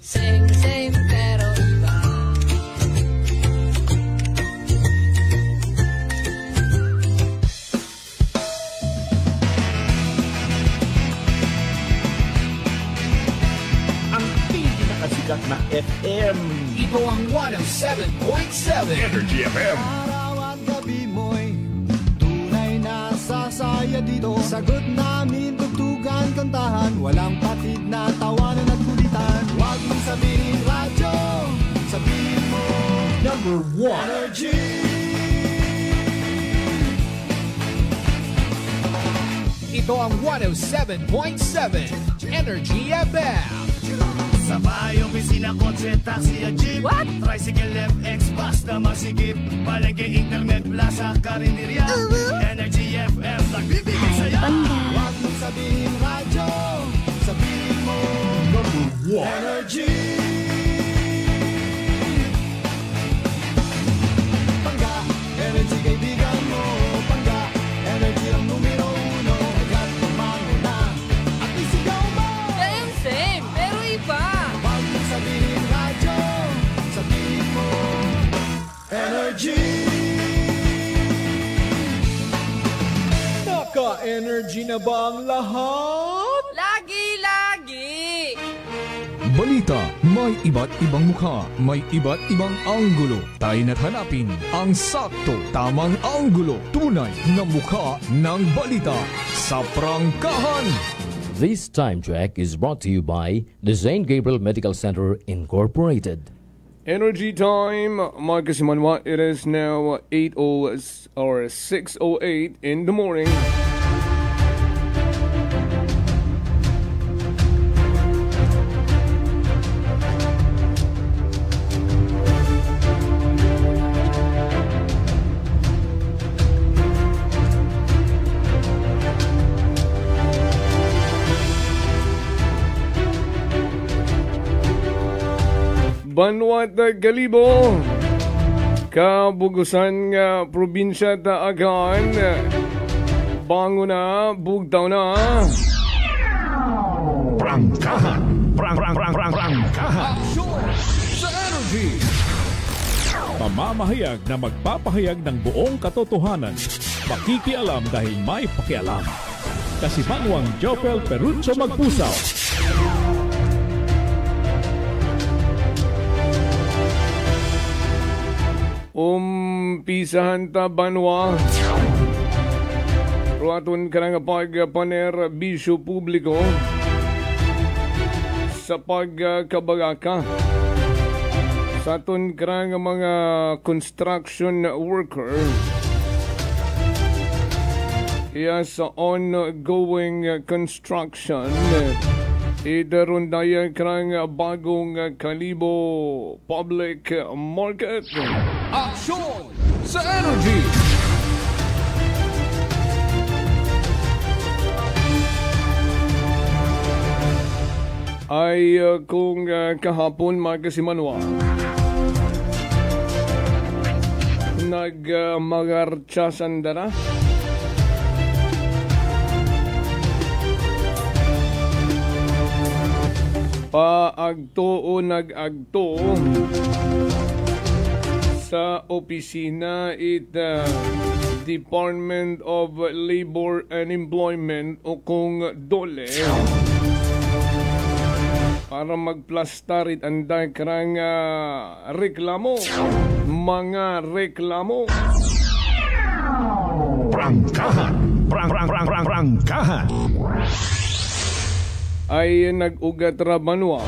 Same, same, pero iba. Ang pinakasikat na FM. Ito ang 107.7 Energy FM. Araw at gabi mo'y tunay na sasaya dito. Sagot namin, tugtugan, kantahan. Walang patid na tawanan at kulitan. Huwag mong sabihin radyo, sabihin mo Number 1. Energy. Ito ang 107.7 Energy FM. Sa bahay, opisina, kotse, taxi at jeep. What? Tricycle, FX, basta masikip. Palengke, internet, plaza, karinderya. Energy FM, nagbibigay saya. Huwag mong sabihin radyo, sabihin mo Number 1. Energy. Pangga, energy kaibigan mo. Pangga, energy ang numero uno. Kagat tumango na at isigaw mo. Same, same, pero iba. Huwag mong sabihin radyo, sabihin mo Energy. Naka-energy na ba ang lahat? Lagi-lagi. Balita, may iba't ibang mukha, may iba't ibang anggulo. Tayo na't hanapin ang sakto, tamang anggulo, tunay na mukha ng balita sa prangkahan. This time check is brought to you by the St. Gabriel Medical Center Incorporated. Energy time, Marcus Manwa. It is now 6:08 in the morning. Banwat Galibo, Kabugusan nga probinsya ta Agan, bango na, bugtaw na. Prangkahan. Prangkahan. Sa Energy. Pamamahayag na magpapahayag ng buong katotohanan. Pakikialam dahil may pakialam. Kasimanwang Jopel Perucho Magpusaw. Umpisahan ta banwa. Ruaton ka nga pagpaner bisyo publiko sa pagkabagaka sa aton ka nga mga construction worker. Iya sa ongoing construction. Idaron daya krang bagong Kalibo Public Market. Aksyon sa Energy. Ay kung kahapon magkasimanwa nagmagartsasan dara paagto o nag-agto sa opisina Department of Labor and Employment o kung DOLE para magplastarit ang dakrang reklamo, mga reklamo. Prangkahan. Prangkahan. Ay nag-ugat rabanwa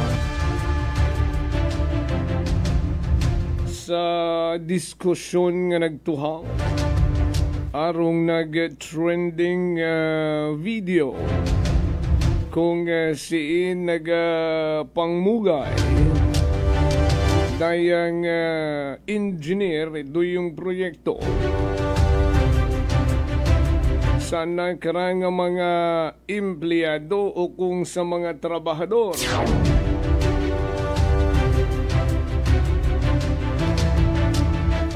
sa diskusyon nga nagtuhaw arong nag-trending video kung siin nagpangmugay dayang engineer do yung proyekto sana karang mga empleyado o kung sa mga trabahador.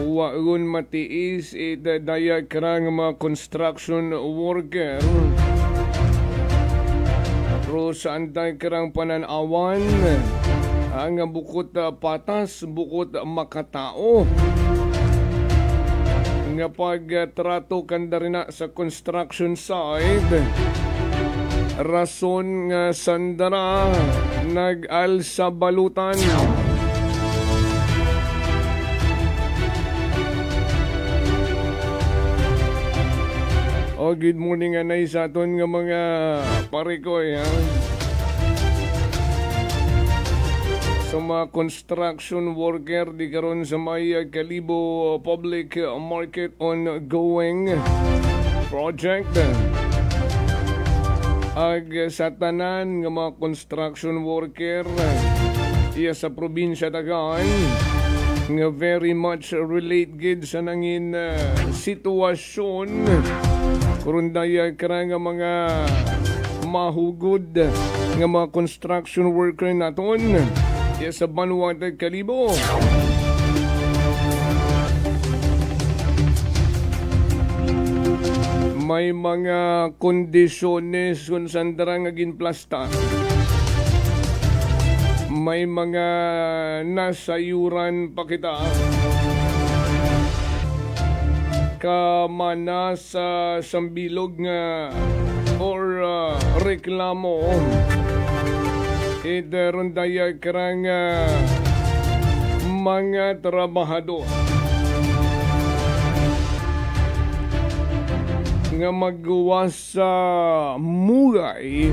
Waon matiis daya karang mga construction worker. Pero saan tayo karang pananawan ang bukod patas, bukod makatao. Nga pagtrato kanda rin na sa construction site, rason nga sandara nag-alsa balutan. Good morning anay sa aton nga mga parikoy, ha? Sa mga construction worker di karon sa may Kalibo Public Market ongoing project. Ag sa tanan nga mga construction worker iya sa probinsya Dagan nga very much relate gid sa nangin sitwasyon kurundaya kara nga mga mahugod nga mga construction worker naton iya sa Banwa Kalibo. May mga kondisyones kung saan darang aging plasta. May mga nasayuran pa kita. Kamana sa sambilog nga or reklamo. Ron daya karang mga trabahador nga magawa sa mugay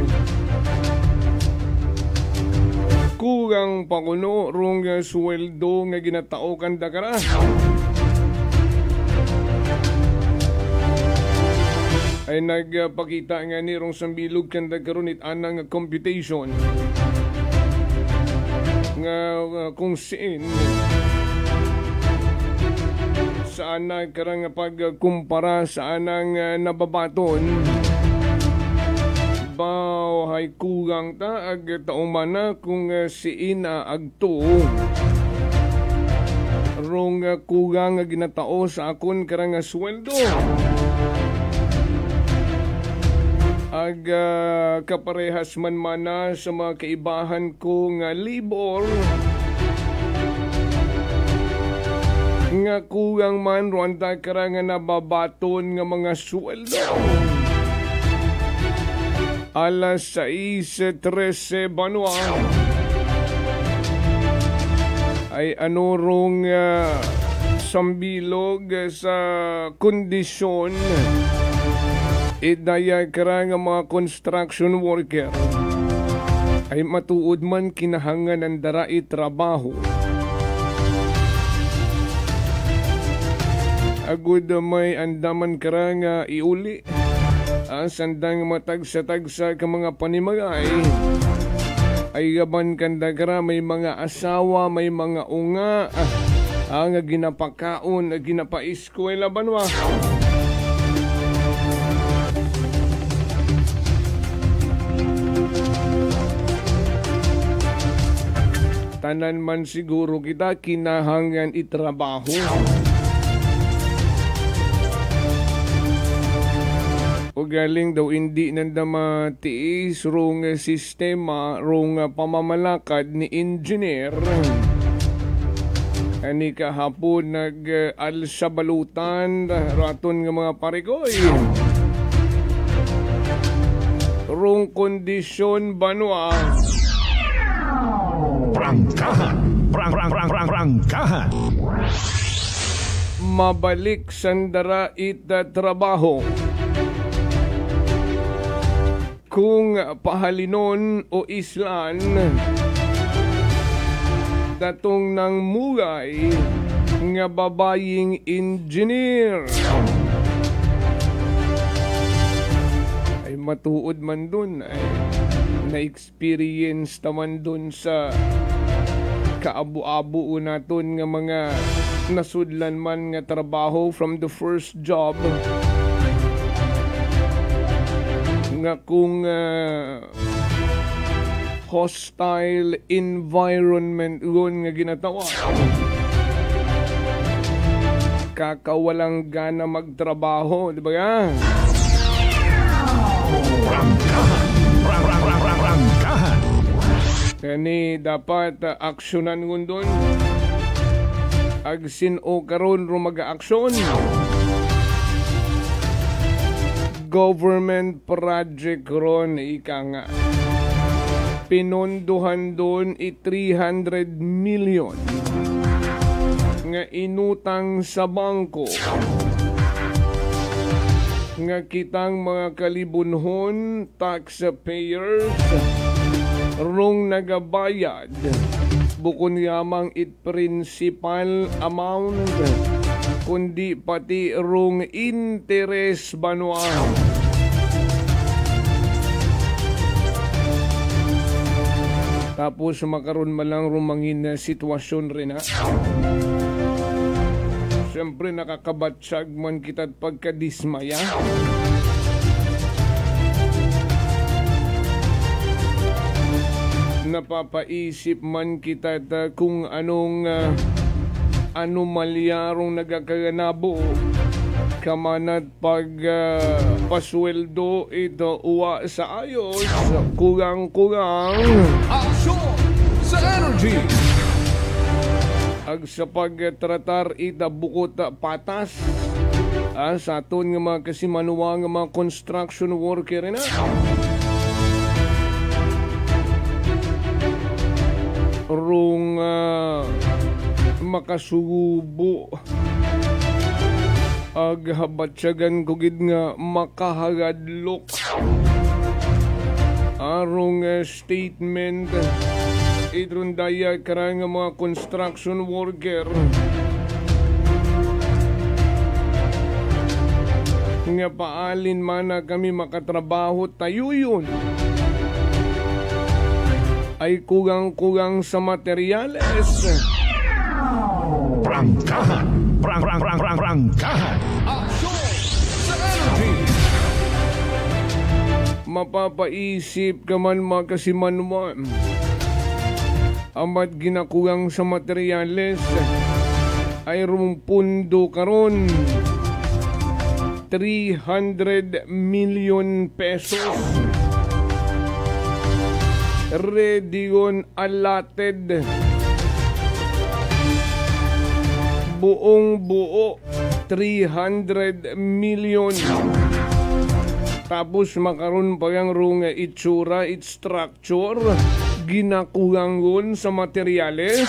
kugang pakuno rong sweldo nga ginatao kanda kara. Ay nagpakita nga ni rong sambilog kanda karon it anang computation nga kung siin saan na karang pagkumpara saan ang nababaton bahay kugang ta ag taong mana kung siin agto rong kugang ginatao sa akon karang sweldo ag kaparehas man mana sa mga kaibahan kong labor nga kugang man ronda karang nababaton nga mga sweldo. Alas 6:13 Banwa ay ano rong sambilog sa kondisyon idaya karang mga construction worker ay matuod man kinahangan ng darai trabaho. Agud may andaman karang iuli ang sandang matagsa-tagsa ka mga panimagay ay gaban kanda kara may mga asawa, may mga unga ang ginapakaon, ginapaeskwela Banwa. Tanan man siguro kita kinahangan itrabaho. O galing daw hindi nanda matiis rong sistema, rong pamamalakad ni engineer. Ani kahapon nag-alsa balutan raton nga mga parikoy. Rong kondisyon Banwa. Prangkahan. Prangkahan. Mabalik sandara ita trabaho. Kung pahalinon o islan datong ng mugay nga babaying engineer ay matuod man dun ay na-experience naman dun sa kaabu-abu naton nga mga nasudlan man nga trabaho from the first job nga kung hostile environment yun nga ginatawa kakawalang gana magtrabaho, di ba nga? Kani dapat aksyonan ngundon. Agsin o karon ro mag-aksyon. Government project ron ika nga. Pinondohan doon 300 million nga inutang sa bangko nga kitang mga kalibunhon taxpayers rong nagabayad bukod yamang it principal amount kundi pati rong interest banuan. Tapos makaroon malang rumangin na sitwasyon rin ha. Siyempre nakakabatsag man kita't pagkadismaya. Napapaisip man kita't kung anong anomalyarong nagakaganabo. Kamanat pag pasweldo ito uwa sa ayos, kugang-kugang Aksyon sa Energy. ag sa pagtratar ita bukot patas sa aton nga mga kasimanuwa nga mga construction worker na. Rung makasubo ag habatsagan kugid nga makahagadlok arong statement idron daya karang nga mga construction worker nga paalin man na kami makatrabaho tayo yun ay kugang-kugang sa materyales. Prangkahan. Prangkahan. Aksyon sa Energy. Mapapaisip ka man makasimanwan. Amat ginakugang sa materyales ay rumpundo karon 300 million pesos. Ready on allotted. Buong buo 300 million. Tapos makaroon pa yung rung itsura, its structure, ginakulangon sa materyales.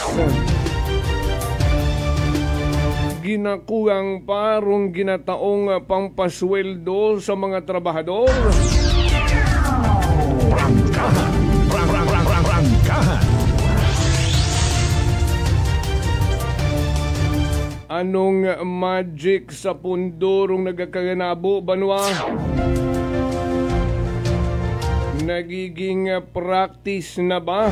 Ginakulang pa rung ginataong pangpasweldo sa mga trabahador. Prangkahan. Prangkahan. Anong magic sa pundorong nagakaganabo, banwa? Nagiging practice na ba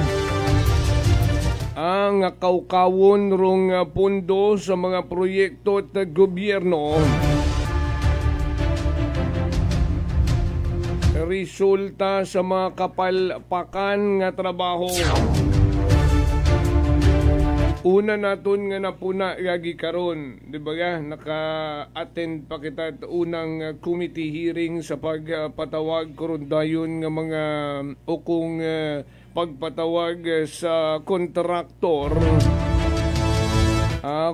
ang kaukawon rong pundo sa mga proyekto at gobyerno? Resulta sa mga kapalpakan nga trabaho. Una naton nga napuna gagi karon, di ba ga naka-attend pa kita at unang committee hearing sa pagpatawag karon dayon nga mga ukong pagpatawag sa kontraktor.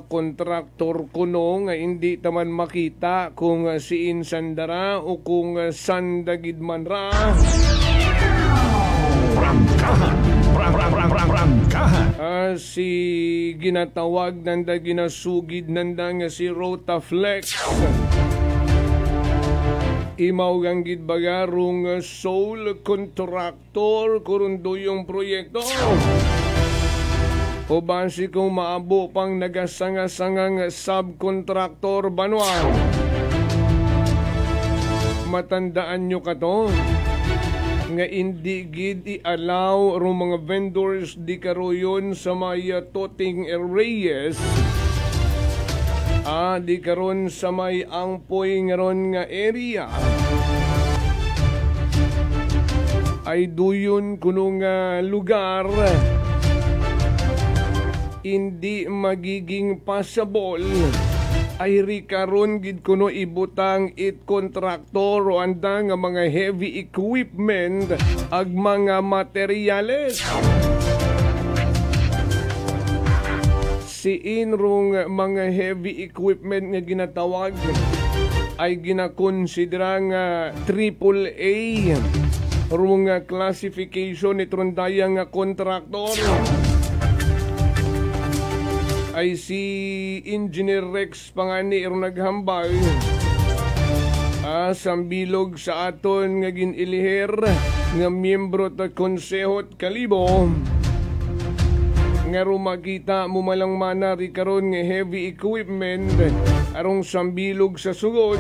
Kontraktor kuno nga hindi taman makita kung siin sandara o kung sandagid man ra. Prangkahan. Prangkahan. Si ginatawag nanda ginasugid nanda nga si Rotaflex. Imaw ganggid bagarong sole contractor kurundo yung proyekto. O basi kung maabo pang nagasanga-sangang subcontractor banwa. Matandaan nyo ka to nga hindi gid i-allow rong mga vendors di karoyon sa may toting areas. Di karon sa may angpoy ngaron nga area. Ay duyon kunong lugar hindi magiging possible ay rikaron gid kuno ibutang it kontraktor o anda nga mga heavy equipment ag mga materyales. siin rong mga heavy equipment nga ginatawag ay ginakonsidera nga AAA rong classification ni trondaya nga kontraktor ay si Engineer Rex Pangani irong naghambal sambilog sa aton nga giniliher nga miyembro ta konsehot Kalibo nga rumakita mo malang manari karon nga heavy equipment arong sambilog sa sugod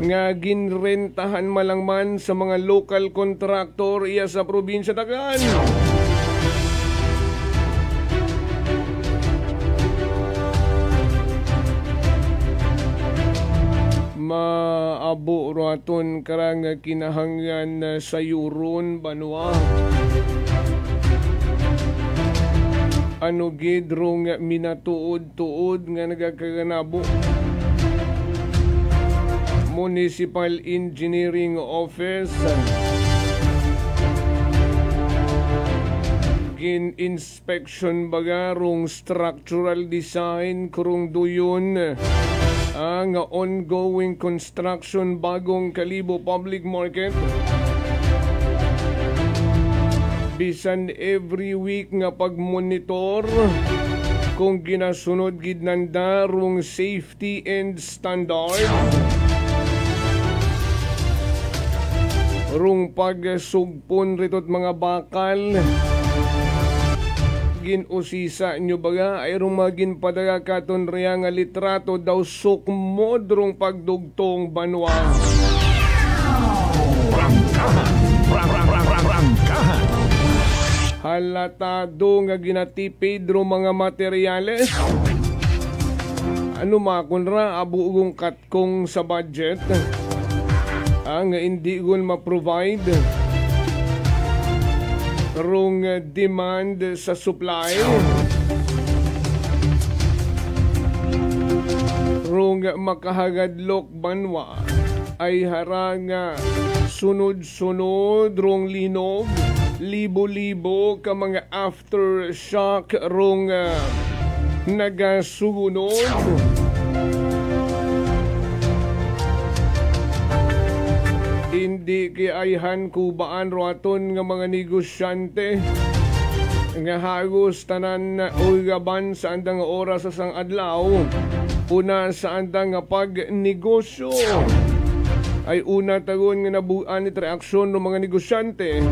nga ginrentahan malangman sa mga local contractor iya sa probinsya Tacloban. Maabo raton karang kinahanglan sa yuron banwa. Ano gidrong minatuod-tuod nga nagakaganabo. Municipal Engineering Office gin-inspection bagarong structural design kurong duyon ang ongoing construction bagong Kalibo Public Market. Bisan every week nga pagmonitor kung ginasunod gid nanda rong safety and standard. Rong pagsugpon ritot mga bakal ginusisa nyo baga ay rong magin padaga katon riya nga litrato daw sukmod rong pagdugtong banwa. Prangkahan. Halatado nga ginatipid rong mga materyales. Ano makunra abuugong katkong sa budget ang hindi gon ma-provide rong demand sa supply rong makahagadlok banwa ay harang sunod-sunod rong linog libo-libo ka mga aftershock rong nagasugunod. Hindi kiayhan kubaan roaton nga mga negosyante nga hagos tanan ugaban sa andang oras sa sang adlaw. Una sa andang pagnegosyo ay una tagon nga nabuan ni reaksyon ng mga negosyante.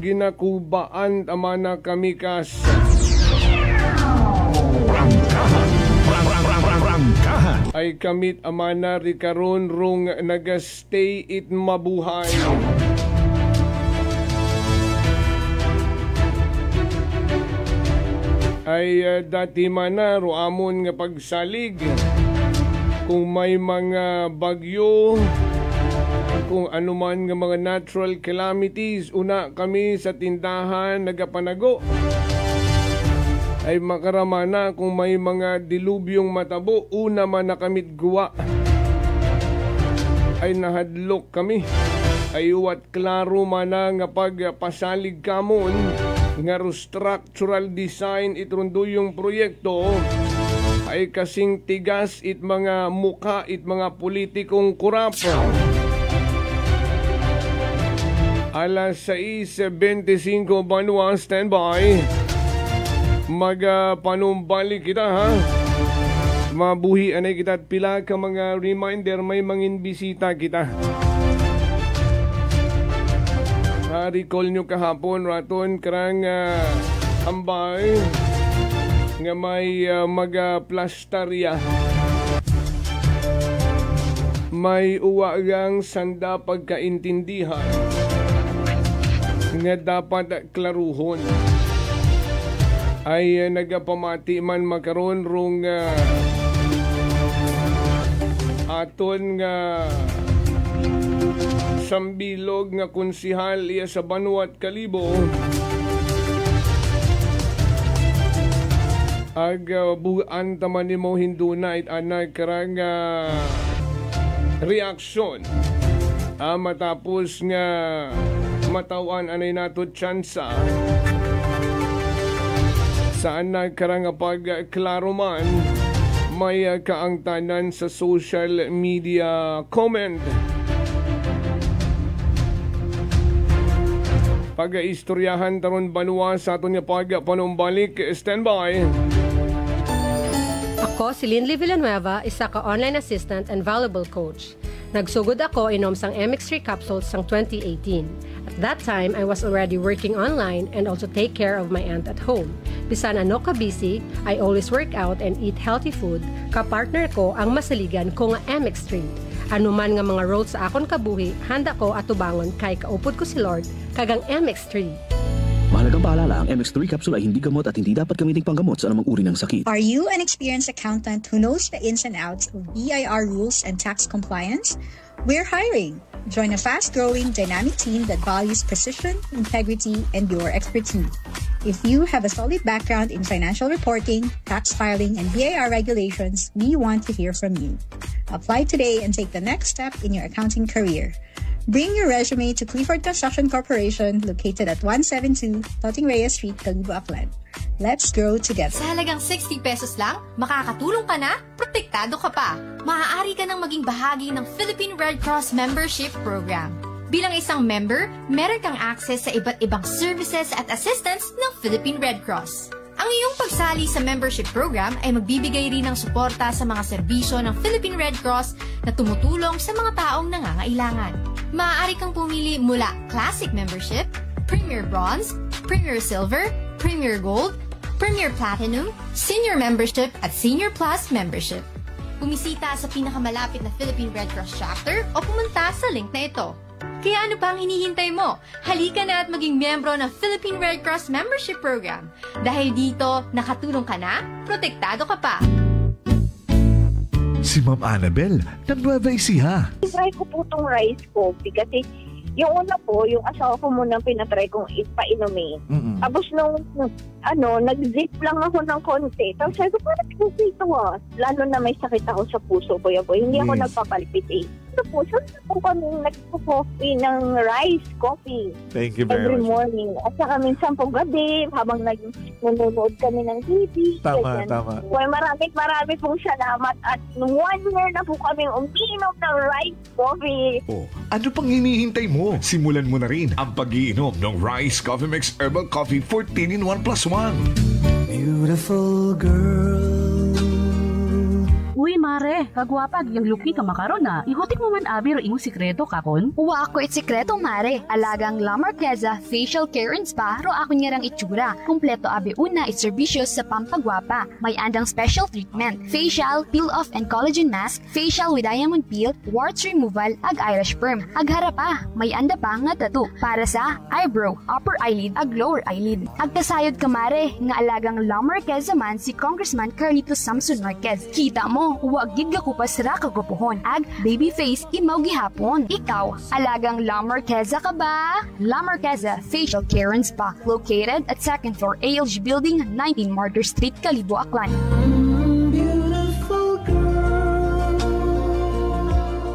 Ginakubaan amana kami kas ay kamit amana rikaron rong nagastay it mabuhay. Ay dati mana roamon nga pagsalig kung may mga bagyo, kung anuman nga mga natural calamities, una kami sa tindahan nagapanago. Ay makaramana kung may mga dilubyong matabo, una man nakamit guwa. Ay nahadlok kami. Ay uwat klaro mana nga pagpasalig kamon nga structural design itrunduyong proyekto ay kasing tigas it mga muka it mga politikong kurap. Alas 6:25 banwa, standby. Magpanumbalik kita ha. Mabuhi anay kita at pila ka mga reminder may mangin bisita kita. Recall nyo kahapon raton karang ambay nga may magplastarya. May uwagang sanda pagkaintindihan nga dapat klaruhon. Ay nagapamati man makaron rong aton nga sambilog nga konsihal iya sa Banwat Kalibo ag buan taman nimo hinduna it anay karang reaksyon matapos nga matawan anay nato tsansa Saan na karangapag klaro man, may kaangtanan sa social media comment. Pag-istoryahan taron banwa sa aton nga panumbalik. Standby. Ako si Linley Villanueva, isa ka online assistant and valuable coach. Nagsugod ako inom sang MX3 capsules sang 2018. At that time, I was already working online and also take care of my aunt at home. Bisan ano ka busy, I always work out and eat healthy food. Kapartner ko ang masaligan ko nga MX3. Ano man nga mga roles sa akon kabuhi, handa ko atubangon kay kaupod ko si Lord kagang MX3. Mahalagang paalala, ang MX3 capsule ay hindi gamot at hindi dapat gamiting panggamot sa anumang uri ng sakit. Are you an experienced accountant who knows the ins and outs of BIR rules and tax compliance? We're hiring. Join a fast-growing, dynamic team that values precision, integrity, and your expertise. If you have a solid background in financial reporting, tax filing, and BIR regulations, we want to hear from you. Apply today and take the next step in your accounting career. Bring your resume to Clifford Construction Corporation, located at 172 Toting Reyes Street, Calibo, Aklan. Let's grow together. Sa halagang 60 pesos lang, makakatulong ka na, protektado ka pa. Maaari ka nang maging bahagi ng Philippine Red Cross Membership Program. Bilang isang member, meron kang access sa iba't ibang services at assistance ng Philippine Red Cross. Ang iyong pagsali sa membership program ay magbibigay rin ng suporta sa mga serbisyo ng Philippine Red Cross na tumutulong sa mga taong nangangailangan. Maaari kang pumili mula Classic Membership, Premier Bronze, Premier Silver, Premier Gold, Premier Platinum, Senior Membership at Senior Plus Membership. Bumisita sa pinakamalapit na Philippine Red Cross chapter o pumunta sa link na ito. Kaya ano pa ang hinihintay mo? Halika na at maging miyembro ng Philippine Red Cross Membership Program. Dahil dito, nakatulong ka na, protektado ka pa. Si Ma'am Annabel, ng Nueva Ecija. Try ko po itong rice coffee kasi yung una po, yung asawa ko muna pinatry kong ipainumin. Tapos nung nag-zip lang ako ng konti. Tapos sabi ko, parang kasi ito lalo na may sakit ako sa puso ko. Hindi ako nagpapalpit eh. Ito po, saan po kami nagpo-coffee ng rice coffee. Thank you very every much. morning. At saka minsan po gabi, habang nanonood kami ng TV. Tama, tama. Well, marami pong salamat. At 1 year na po kami umiinom ng rice coffee. Oh, ano pang hinihintay mo? Simulan mo na rin ang pag-iinom ng Rice Coffee Mix Herbal Coffee 14 in 1 plus 1. Beautiful girl. Uy, mare, kagwapag, yung luki ka makaron na. Ihutik mo man abi ro imong sikreto kakon. Uwa ako sikreto, mare. Alagang La Marqueza Facial Care and Spa ro ako niyarang itsura. Kompleto abi una iserbisyo sa pampagwapa. May andang special treatment, facial, peel-off and collagen mask, facial with diamond peel, warts removal, ag eyelash perm. Ag harapa, may anda pa nga tattoo para sa eyebrow, upper eyelid, ag lower eyelid. Ag kasayod ka, mare, nga alagang La Marqueza man si Congressman Carlito Samson Marquez. Kita mo, huwag gid ko pa sira kagupuhon. Ag baby face imaw gihapon. Ikaw, alagang La Marqueza ka ba? La Marqueza Facial Care and Spa, located at 2nd floor ALG Building, 19 Martyr Street, Calibo, Aklan.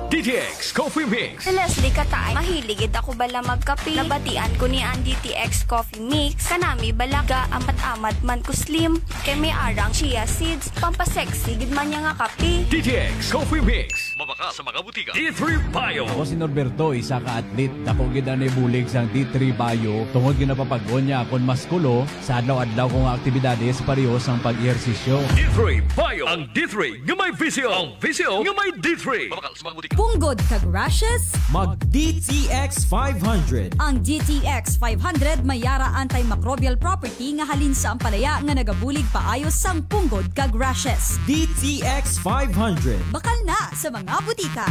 DTX Coffee Mix. Si Leslie Katay, mahiligid ako bala magkape. Nabatian ko ni ang DTX Coffee Mix. Kanami balaga, amat-amat man ko slim. Kay may arang chia seeds, pampasexy, gid man niya nga kape. DTX Coffee Mix. Mabaka sa mga butika. D3 Bio. Ako si Norberto, isa ka atlet. Dako gid na bulig sang D3 Bio. Tungod gid napapag-on niya kon maskulo sa adlaw-adlaw kong aktibidades pareho sang pag-ehersisyo. D3 Bio. Ang D3 nga may visyo. Ang visyo nga may D3. Mabaka sa mga butika. Punggod kag rashes, mag DTX 500. Ang DTX 500 may yara antimicrobial property nga halin sa ampalaya nga nagabulig paayos sang punggod kag rashes. DTX 500. Bakal na sa mga butika.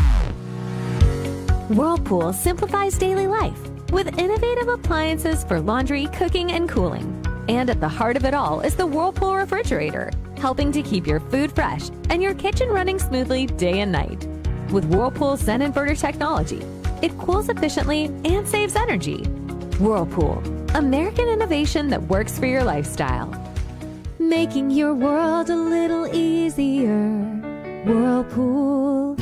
Whirlpool simplifies daily life with innovative appliances for laundry, cooking, and cooling. And at the heart of it all is the Whirlpool refrigerator, helping to keep your food fresh and your kitchen running smoothly day and night. With Whirlpool Zen Inverter technology, it cools efficiently and saves energy. Whirlpool, American innovation that works for your lifestyle. Making your world a little easier. Whirlpool,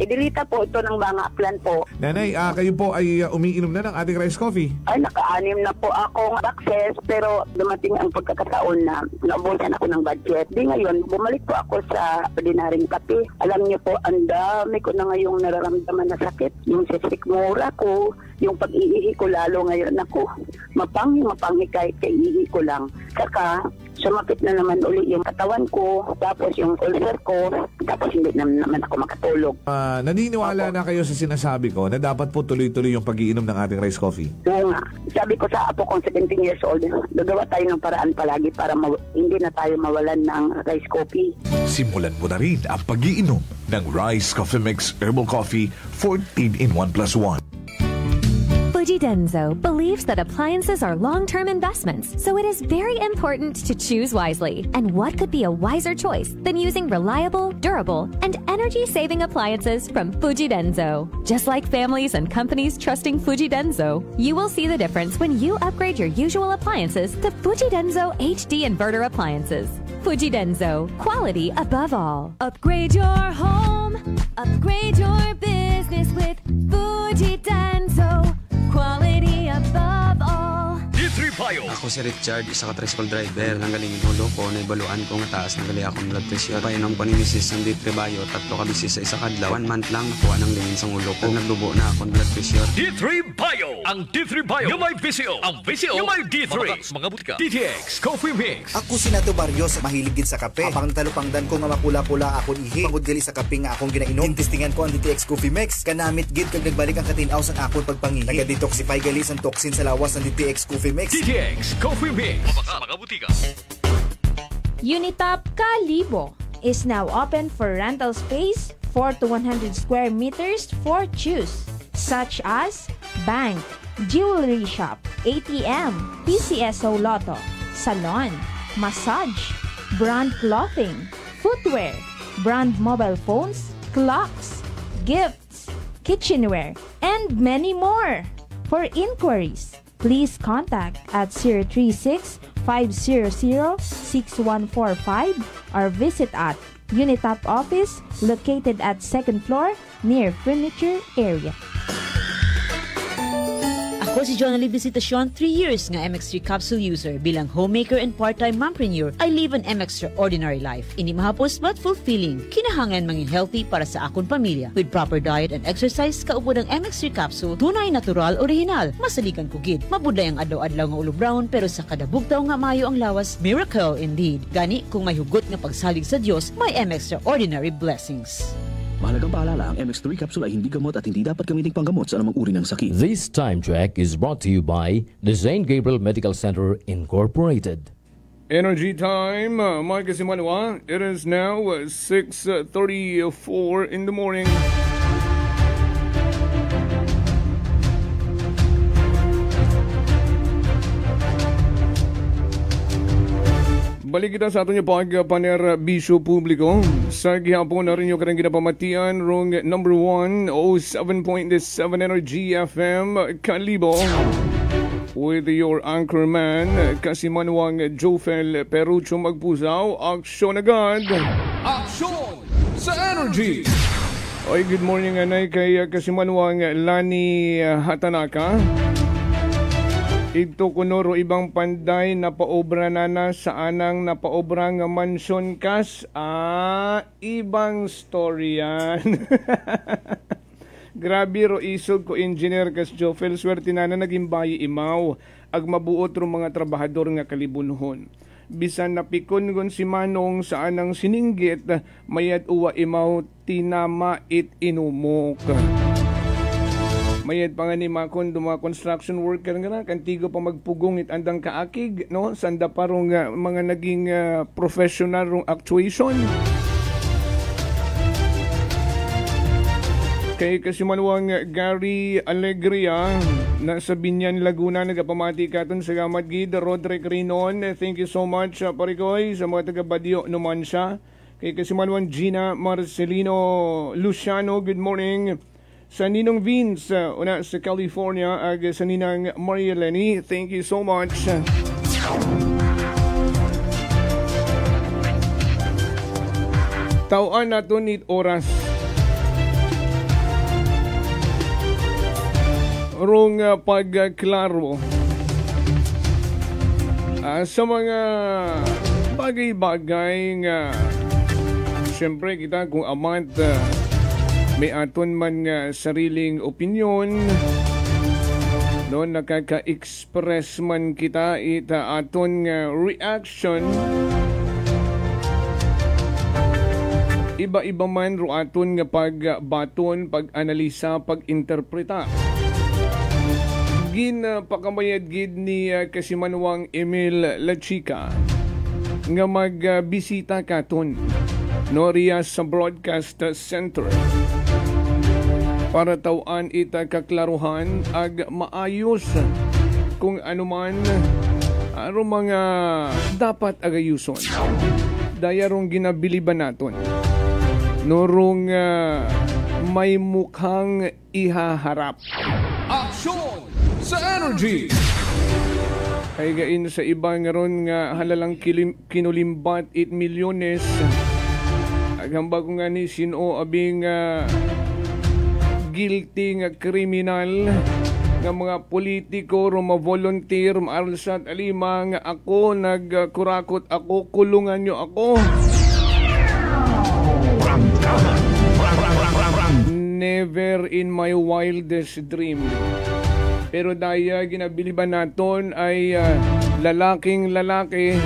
Idilita po ito ng mga plan po. Nanay, kayo po ay umiinom na ng ating rice coffee? Ay, naka-anim na po akong access, pero dumating ang pagkakataon na naubusan ako ng budget. Di ngayon, bumalik po ako sa ordinaryong kape. Alam niyo po, ang dami ko na ngayong nararamdaman na sakit. Yung sisikmura ko, yung pag-iihi ko lalo ngayon ako. Mapanghi kahit kaiihi ko lang. Saka, sumapit na naman uli yung katawan ko, tapos yung ulcer ko, tapos hindi naman ako makatulog. Naniniwala na kayo sa sinasabi ko na dapat po tuloy-tuloy yung pag-iinom ng ating rice coffee? Oo nga. Sabi ko sa apo kong 17 years old, gagawa tayo ng paraan palagi para hindi na tayo mawalan ng rice coffee. Simulan mo na rin ang pag-iinom ng Rice Coffee Mix Herbal Coffee 14 in 1+1. Fuji Denso believes that appliances are long-term investments, so it is very important to choose wisely. And what could be a wiser choice than using reliable, durable, and energy-saving appliances from Fuji Denso? Just like families and companies trusting Fuji Denso, you will see the difference when you upgrade your usual appliances to Fuji Denso HD inverter appliances. Fuji Denso, quality above all. Upgrade your home, upgrade your business with Fuji Denso. Quality above all. D3 Bio. Ako si Richard, isa ka tricycle driver. Nanggaling yung ulo ko, naibaluan ko nga taas, nagali akong blood pressure. Painom ko ni Mrs. ng D3 Bio, 3 ka bisis sa isa kadlaw. 1 month lang, nakuha ng lingin sa ulo ko. Naglubo na akong blood pressure. D3 Bio. Ang D3 Bio yung may VCO. Ang VCO yung may D3. Mga butika. DTX Coffee Mix. Ako si Nato Barrios, mahilig din sa kape. Apang talupangdan ko nga mapula-pula akong ihi. Pagod gali sa kape nga akong ginainom. Tintistingan ko ang DTX Coffee Mix. Kanamit gid kag nagbalik ang katinaw sa akong pagpangihi. Naga-detoxify gali sa toxin sa lawas ng DTX Coffee Mix. DTX Coffee Mix. Mga butika. Unitop Kalibo is now open for rental space 4 to 100 square meters for choose, such as bank, jewelry shop, ATM, PCSO Lotto, salon, massage, brand clothing, footwear, brand mobile phones, clocks, gifts, kitchenware, and many more. For inquiries, please contact at 036-500-6145 or visit at Unitop office located at 2nd floor near furniture area. Ako si John Visitasyon, 3 years nga MX3 capsule user. Bilang homemaker and part-time mompreneur, I live an extraordinary life. Ini mahapos but fulfilling. Kinahangan mangin healthy para sa akong pamilya. With proper diet and exercise, kaupod ang MX3 capsule, tunay, natural, original. Masaligan ko gid. Mabuday ang adlaw-adlaw nga ulo brown, pero sa kada bugtaw nga mayo ang lawas, miracle indeed. Gani, kung may hugot nga pagsalig sa Dios, may extraordinary blessings. Mahalagang paalala, ang MX3 capsule ay hindi gamot at hindi dapat gamiting panggamot sa anumang uri ng sakit. This time check is brought to you by the St. Gabriel Medical Center Incorporated. Energy time, Mike Simanwa. It is now 6:34 in the morning. Balik kita sa ato niyo pagpaner bisyo publiko. Sa gihapon na rin yung karang ginapamatian rong number 1, 07.7 Energy FM Kalibo. With your anchorman, Kasimanwang Jofel Perucho Magpusaw. Aksyon agad! Aksyon sa Energy! Oy, good morning anay kay Kasimanwang Lani Hatanaka. Ito kunoro ibang panday na paobra na sa anang na paobra nga mansyon kas. Ibang story yan. Grabe ro isog ko engineer kas Jofel. Swerte na naging bayi imaw. Ag mabuot ro mga trabahador nga kalibunhon. Bisan napikon gon si Manong sa anang sininggit, mayat uwa imaw tinama it inumok. Mayad pa nga ni Makon, mga construction worker nga na, kantigo pa magpugong andang kaakig, no? Sanda pa rong mga naging professional rong actuation. Kay Kasimanwang Gary Alegria, nasa Binyan, Laguna, nagapamati katon sa Gamad Gid, Roderick Rinon, thank you so much, Parikoy, sa mga taga-Badyo naman siya. Kay Kasimanwang Gina Marcelino Luciano, good morning. Sa Ninong Vince, una sa California, ag sa Ninang Maria Lenny, thank you so much. Tauan nato nit oras. rong pagklaro sa mga bagay-bagay nga siyempre kita kung amat may aton man nga sariling opinyon no, nakaka-express man kita ita aton nga reaction iba-iba man ro aton nga pagbaton, pag-analisa, pag-interpreta. Pakamayad gid ni Kasimanwang Emil Lachica nga magbisita katon Norias sa Broadcast Center para tawan ita kaklaruhan ag maayos kung anuman aro mga dapat agayuson. Dayarong ginabiliban naton norong may mukhang ihaharap. Aksyon sa Energy! Ay gain sa iba nga ron nga halalang kinulimbat 8 milyones agamba ko nga ni sino abing guilty nga kriminal nga mga politiko roma volunteer maaralsat alima nga ako nagkurakot ako kulungan nyo ako. Never in my wildest dream. Pero daya ginabiliban naton ay lalaking lalaki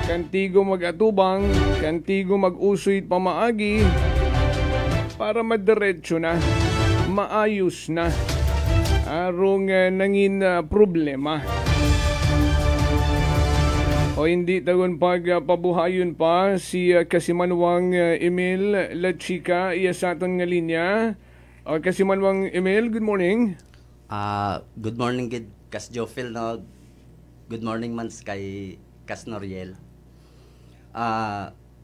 kantigo mag-atubang, kantigo mag-usoy pamaagi para madiretso na, maayos na arong nangin problema. O hindi tagon pabuhayon pa si Kasimanwang Emil Lachica iya sa aton nga linya. Kasimanwang Emil, good morning. Good morning gid Kas Jofil no. Good morning man kay Kas Noriel.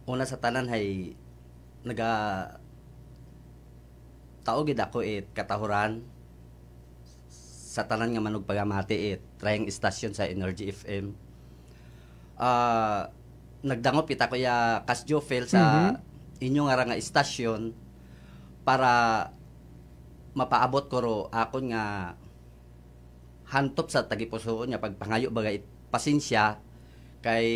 Una sa tanan hay tao gid ako katahuran sa tanan nga manog pagamati trying istasyon sa Energy FM. Nagdangop kita ko ya Kas Jofil sa inyo nga istasyon para mapaabot ko ro ako nga hantop sa tagipusoon nga pagpangayo bagay pasensya kay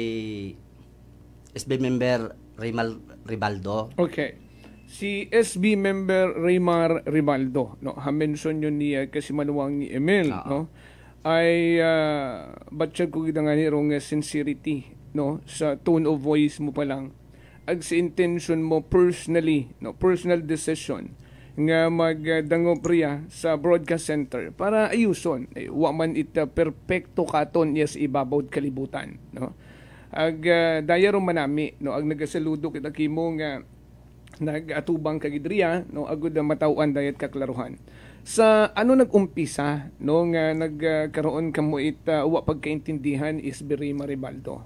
SB member Raymar Ribaldo. Okay. Si SB member Raymar Ribaldo, no, ha-mention yun ni Kasimanwang ni Emil, no, ay batsyag ko kita nga nirong sincerity, no, sa tone of voice mo pa lang, ag sa intention mo personally, no, personal decision, nga magdango priya sa broadcast center para ayuson, wa man ita perfecto katon yes ibabawd kalibutan, no. Ag dayaro manami, no, ag nagasaludo kita kimo nga nag-atubang kagidriya, no, agud matawan dayat kaklaruhan. Sa ano nag-umpisa, no, nga nagkaroon kamo wa pagkaintindihan is Biri Maribaldo?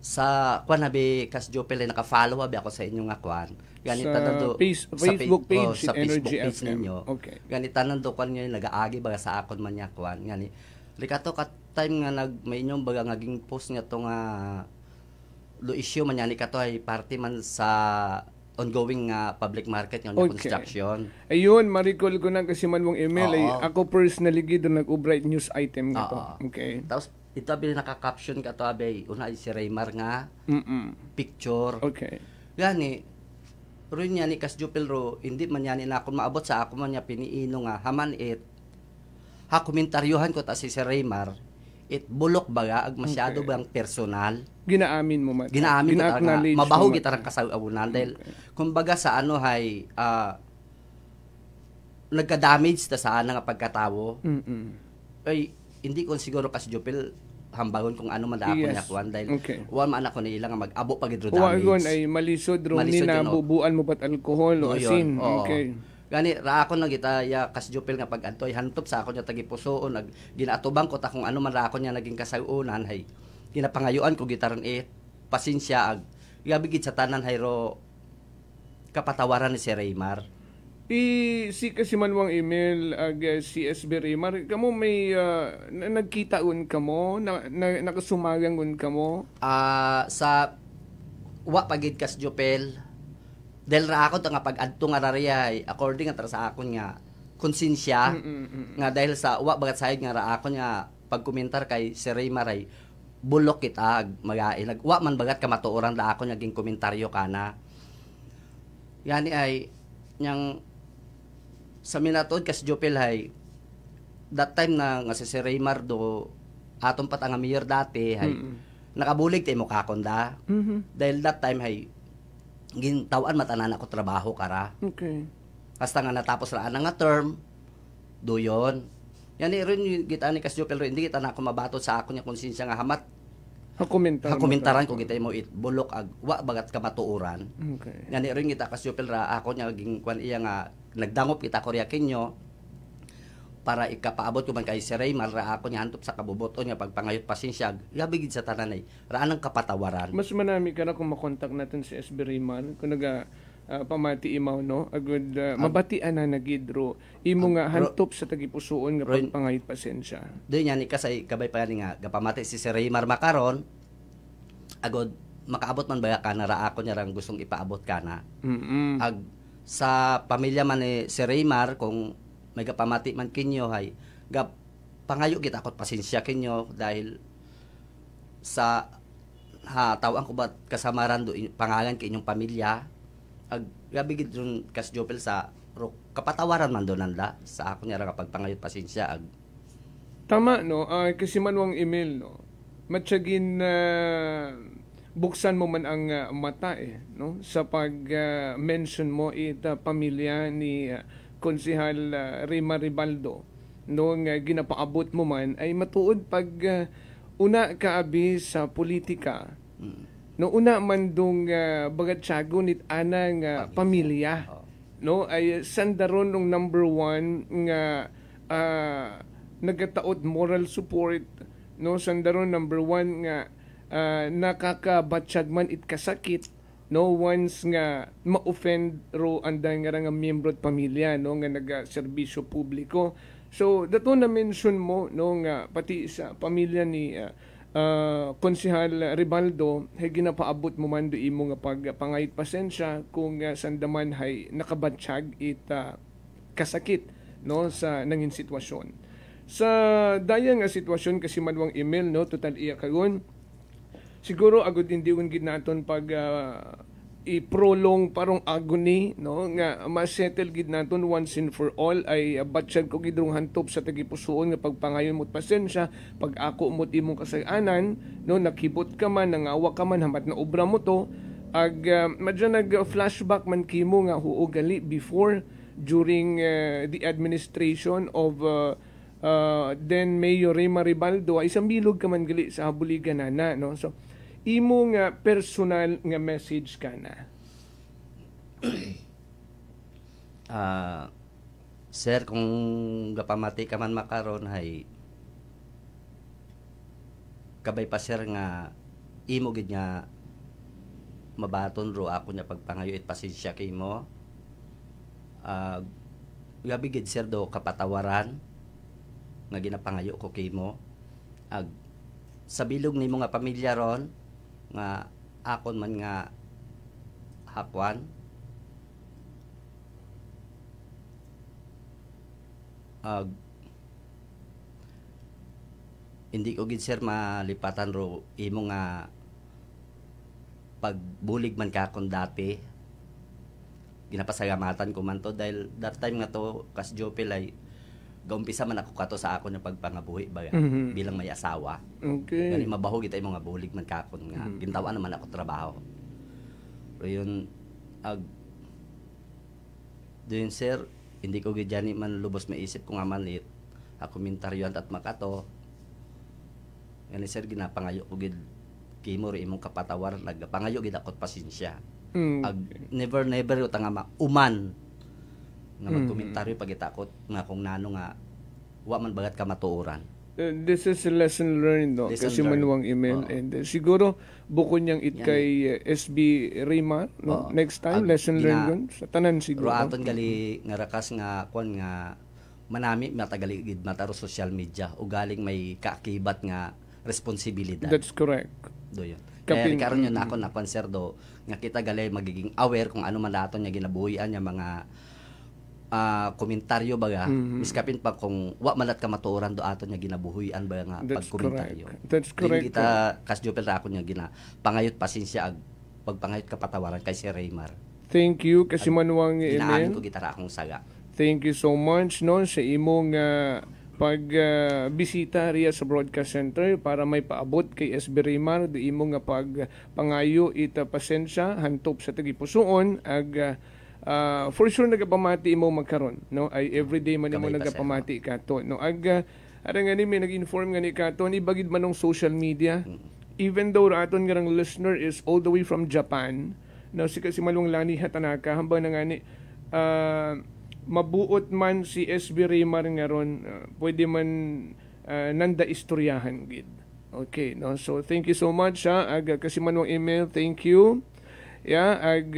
Sa kwan habi Kas Jopel naka-follow abi ako sa inyong akwan. Ganita sa nando Facebook page sa Energy Facebook page FM. ninyo. Okay. Ganita nando kwan ngayon nagaagi baga sa akon man nya kwan. Ngani likato ka time nga may inyong baga ngaging post nga to nga lo issue man yani kato ay party man sa ongoing public market nga construction. Ayun, ma-recall ko na kasi man mong email ay ako personally gid nag-ubright news item nga to. Okay. Tapos ito abi naka-caption ka to abi una si Raymar nga picture. Okay. Gani ron niya ni Kas Jopel ro hindi man yani na ako maabot sa ako man niya piniino nga haman ha komentaryohan ko ta si Raymar bulok baga ag masyado bang personal. Ginaamin mo man. Ginaamin ko talaga. Mabaho kita rin kasawunan dahil kumbaga sa ano hay nagka-damage ta sa nga pagkatawo. Ay hindi ko siguro Kas Jopel hambagon kung ano man ako niya kuan dahil wa man ako ni ilang mag-abo pag hidro damage. Huwag ay malisod ro ni nabubuan mo pat alcohol o asin. Okay. Gani ra ako na kita ya Kas Jopel nga pag antoy hantop sa ako niya tagipusoon nag ginaatubang ko ta kung ano man ra ako niya naging kasayunan hay ginapangayuan ko gitaran pasensya ag gabigid sa tanan hayro kapatawaran ni si Raymar. Si Kasimanwang Emil ag si SB Raymar kamo may nagkitaon kamo nakasumagang kamo sa wa pagid Kas Jopel Dahil ra ako nga pag-adto nga rariya according nga sa akon nga konsensya nga dahil sa wa bagat sayod nga ra ako nga pagkomentar kay si Raymar ay bulok kita magain wa man bagat ka matuoran da ako naging komentaryo kana. Yani ay nyang sa minatod kas Jopel hay that time na nga si Raymar do aton pat ang mayor dati hay nakabulig tay mo kakonda. Dahil that time hay gintawan matanan ako trabaho kara. Okay. Hasta nga natapos raan nga term do yon. Yan rin kita ni kas Jopel hindi kita na ako mabato sa ako nya konsensya nga hamat komentaran ko kita mo bulok ag wa bagat ka matuoran. Okay. Yan rin kita kas Jopel ra ako nya ging kwan iya nga nagdangop kita ko kinyo para ikapaabot ko man kay si Raymar ra ako nya antop sa kabuboton nga pagpangayot pasensya gabi gid sa tanan ay raan ang kapatawaran. Mas manami ka na kung makontak natin si SB Raymar kung naga pamati imaw no agud mabatian na nagidro imo nga hantop sa tagipusoon nga pagpangayot pasensya. Doy nya ni kasay kabay pa nga gapamati si Raymar makaron agud makaabot man ba ka na ra ako nya rang gustong ipaabot kana. Ag sa pamilya man ni si Raymar kung may gapamati man kinyo hay gap pangayo gid akot pasensya kinyo dahil sa tawang ko ba kasamaran do pangalan kay inyong pamilya ag gabi gid ron kas Jopel sa kapatawaran man do nanda sa ako nya ra kapag pangayot pasensya ag tama no kasi manwang email no matsyagin buksan mo man ang mata no sa pag mention mo ita pamilya ni Konsehal Raymar Ribaldo noong ginapaabot mo man ay matuod pag una kaabi sa politika. No una man dong bagatsago nit anang pamilya no ay sandaron ng number 1 nga nagataot moral support no sandaron number 1 nga nakakabatsyag man it kasakit no once nga ma-offend ro anday nga miyembro at pamilya no nga naga-serbisyo publiko. So dato na mention mo no nga pati sa pamilya ni Konsehal Ribaldo hay ginapaabot mo man do imo nga pagpangayit pasensya kung sandaman hay nakabatsyag it kasakit no sa nangin sitwasyon. Sa daya nga sitwasyon kasi manwang email no total iya karon siguro agud hindi un gid naton pag i-prolong parong agony no nga ma-settle gid naton once and for all ay batsyag ko gid rong hantop sa tagipusoon nga pagpangayon mo't pasensya pag ako mo't imong kasay-anan no nakibot ka man nangawa ka man hamat na obra mo to ag madya nag flashback man kimo nga huogali before during the administration of then Mayor Raymar Ribaldo ay isang bilog ka man gali sa habuligan na no so imo nga personal nga message kana. Sir kung gapamati ka man makaron hay kabay pa sir nga imo gid nga mabaton ro ako nya pagpangayo it pasensya kay mo. Gabi gid sir do kapatawaran nga ginapangayo ko kay mo. Sa bilog nimo nga pamilya ron nga akon man nga hakwan hindi ko gid sir malipatan ro imo nga pagbulig man ka akon dati ginapasalamatan ko man to dahil that time nga to kas Jopel ay gaumpisa man ako kato sa ako na pagpangabuhi ba bilang may asawa. Okay. Gani mabaho kita mga bulig man kakon nga gintawan naman ako trabaho. Pero yun doon sir hindi ko gid jani man lubos maisip ko nga manit ako komentaryo at makato. Gani sir ginapangayo ko gid kimo ri imong kapatawar nagpangayo gid akot pasensya. Never uta nga uman nga magkomentaryo pag itakot nga kung nano nga wa man bagat ka matuoran. This is a lesson learned no kasi manuwang email and siguro bukod niyang it kay SB Raymar no next time lesson learned gun sa tanan siguro. Aton gali nga rakas nga kwan nga manami matagali gid mataro social media o galing may kaakibat nga responsibilidad. That's correct. Do yun. kapin. karon yun ako na konserdo nga kita gali magiging aware kung ano man daton niya ginabuhian niya mga komentaryo baga miskapin pa kung wa malat ka matuoran do aton niya ginabuhian ba nga pagkomentaryo. That's correct. Dili kita kasjupel ra ako niya pangayot pasensya ag pagpangayot ka patawaran kay si Raymar. Thank you kasi manuwang Inaamin email. ko gitara akong saga. Thank you so much no sa imong pagbisita riya sa broadcast center para may paabot kay SB Raymar di imo nga pagpangayo ita pasensya hantop sa tagipusoon ag for sure nagapamati imo magkaron no ay everyday man imo nagapamati kato no ag ara nga ni may nag-inform nga ni kato ni bagid manong social media even though aton nga listener is all the way from Japan no si Malong Lani Hatanaka hambang na nga ni mabuot man si SB Raymar nga ron pwede man nanda istoryahan gid. Okay no so thank you so much ag kasi manong email thank you ag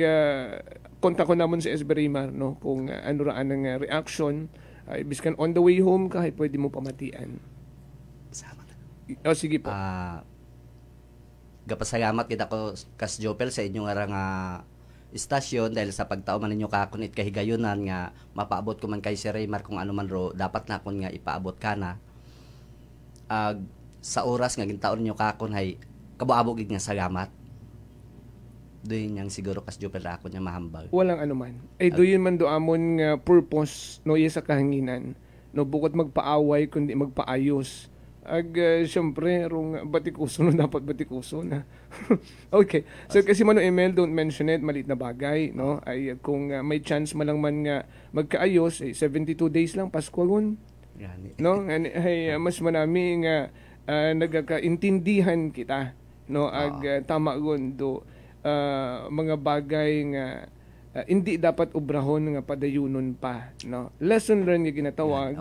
kontak ko namon si SB Raymar no kung ano raan ang reaction ay biskan on the way home kahit pwede mo pamatian. Sige po. Gapasalamat kita ko Kas Jopel sa inyong nga istasyon dahil sa pagtao man ninyo kakunit kahigayunan nga mapaabot ko man kay si Raymar kung ano man ro dapat na kon nga ipaabot kana. Sa oras nga gintaon ninyo kakon hay kabuabo gid nga salamat. Doon yang siguro Kas Jopel ako niya mahambal. Walang anuman. Ay doon man do amon nga purpose no iya sa kahanginan. No bukod magpaaway kundi magpaayos. Ag syempre rong batikuso no dapat batikuso na. Okay. So kasi man no email don't mention it malit na bagay no ay kung may chance man lang man nga magkaayos 72 days lang Pasko gon. No ay mas manami nga nagakaintindihan kita no ag tama gon do mga bagay nga hindi dapat obrahon nga padayunon pa no lesson learned nga ginatawag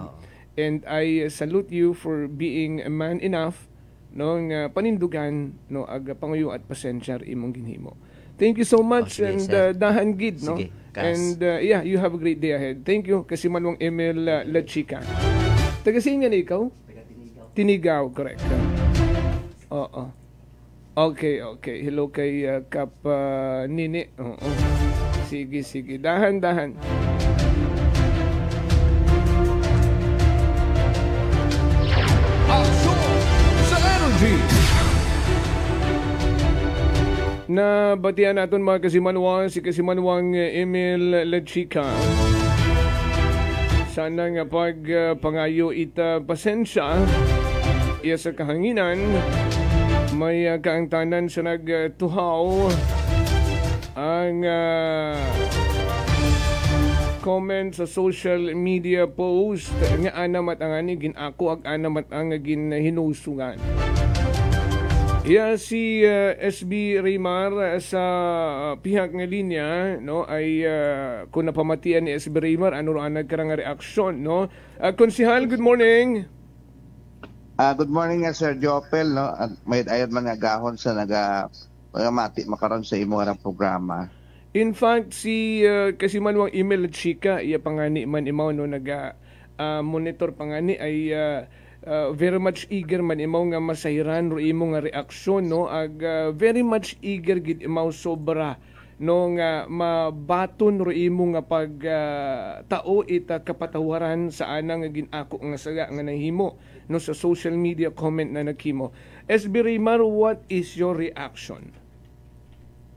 and I salute you for being a man enough no nga panindugan no ag panguyo at pasensya imong ginhimo. Thank you so much and dahan gid no and you have a great day ahead. Thank you kasi manwang Emil La Chica. Taga saan nga na ikaw? Tinigaw, correct. Oo. Okay. Hello kay Kap Nini. Sige. Dahan. Action sa Energy. Nabatian natin mga kasimanwang si Kasimanwang Emil La Chica. Sana nga pangayo ita pasensya iya sa kahanginan may kaangtanan sa nagtuhaw ang comment sa social media post nga anamat ang ani ginako ag anamat ang ginhinusungan. Si SB Raymar sa pihak nga linya no ay kung napamatian ni SB Raymar ano ra nagkarang reaksyon no. Konsehal, good morning. Good morning Sir Jopel no. May ayod man nga gahon sa mati makaron sa imo nga programa. In fact si kasi manwang email Chica iya pangani man imaw no naga monitor pangani ay very much eager man imaw nga masahiran ro imo nga reaksyon no ag very much eager gid imaw sobra no nga mabaton ro imo nga pag tao ita kapatawaran sa anang ginako nga saga nga nahimo no sa social media comment na nagkimo. SB Raymar, what is your reaction?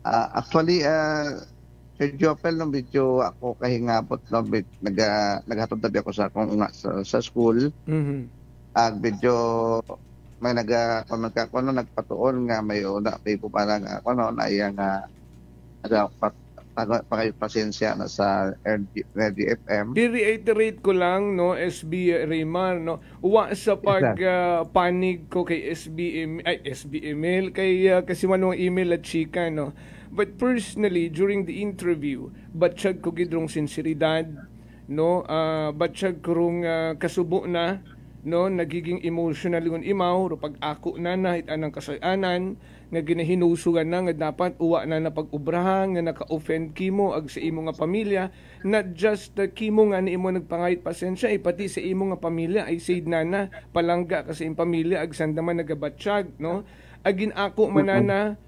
Actually Sir Jopel no medyo ako kahingabot no naghatod tabi ako sa akong sa school. Medyo may nagpatuon nga may una po parang ako no na iya nga pasensya na sa RDFM. I-reiterate ko lang no SB Raymar no wa sa panig ko kay SB email kay kasi manong email at Chica no. But personally during the interview batsyag ko gidrong sinseridad no batsyag ko rong kasubo na no nagiging emotional ngon imaw ro pag ako na nahit anang kasayanan nga ginahinusugan na nga dapat uwa na pag-ubrahan nga naka-offend kimo ag sa imo nga pamilya not just kimo nga ni imo nagpangayit pasensya pati sa imo nga pamilya ay said na palangga kasi imo pamilya ag sandaman nagabatsyag no agin ako manana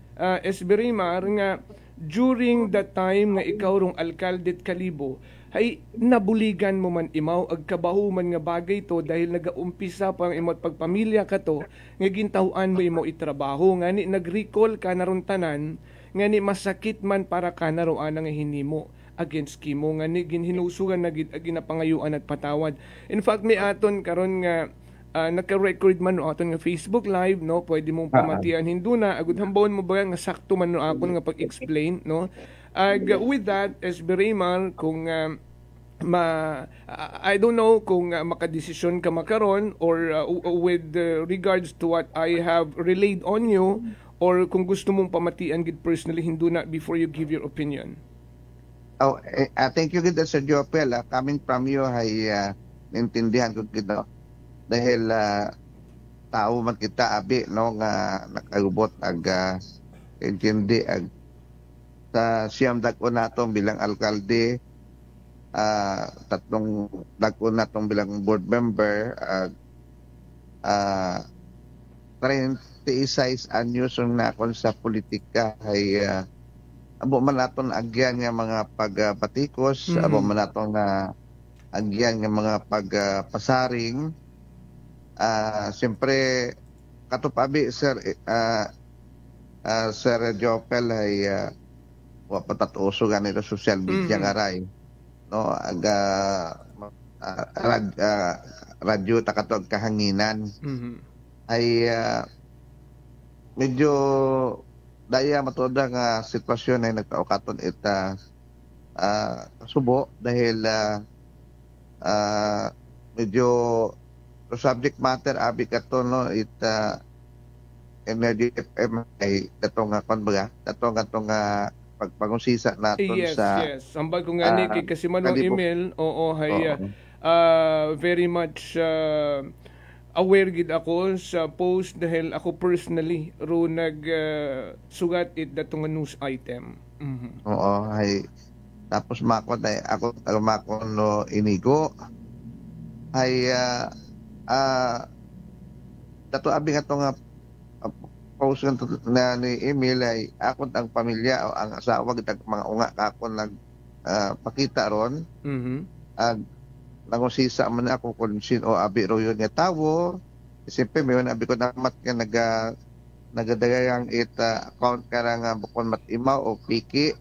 Esberimar nga during that time nga ikaw rong alkalde at Kalibo ay nabuligan mo man imaw agkabaho man nga bagay to dahil nagaumpisa pa ang imot pagpamilya ka to nga gintahuan mo imo itrabaho nga ni nag-recall ka naron tanan nga ni masakit man para ka naroan nga hinimo against kimo nga ni ginhinusugan na ginapangayuan at patawad. In fact may aton karon nga naka-record man no aton nga Facebook live no, pwede mong pamatian hinduna agud hambawon mo ba nga sakto man no akon nga pag-explain no. With that, Esberimar, kung I don't know kung makadesisyon ka makaron or with regards to what I have relayed on you or kung gusto mong pamatian gid personally hinduna before you give your opinion. Oh, thank you gid Sir Jopel. Coming from you ay intindihan ko gid no. Dahil tao man kita abi no nga nakagubot ag intindi ag sa siyam dako natong bilang alkalde, tatlong dako natong bilang board member, 36 anyos ang nakon sa politika ay abo man naton agyan nga mga pagpatikos, abo man naton nga agyan nga mga pagpasaring. Siyempre katupabi Sir Jopel ay wa patatuso ganito social media ngaray no radyo takatog kahanginan ay medyo daya matoda nga sitwasyon ay nagkaukaton ita subo dahil medyo subject matter abi kato no ita energy FM ay datong nga konbaga datong nga pagpangusisa naton sa yes ambag ko nga ni kay kasi man email hay very much aware gid ako sa post dahil ako personally ro nag sugat it datong news item. Oo hay tapos mako ay ako mako no inigo ay dato abi nga to nga post na ni email ay akon ang pamilya o ang asawa gitag mga unga kakon pakita ron nangusisa man ako kung sino abi ro yun nga tawo siyempre may abi ko namat nga nagadagang account ka nga bukon mat imaw o piki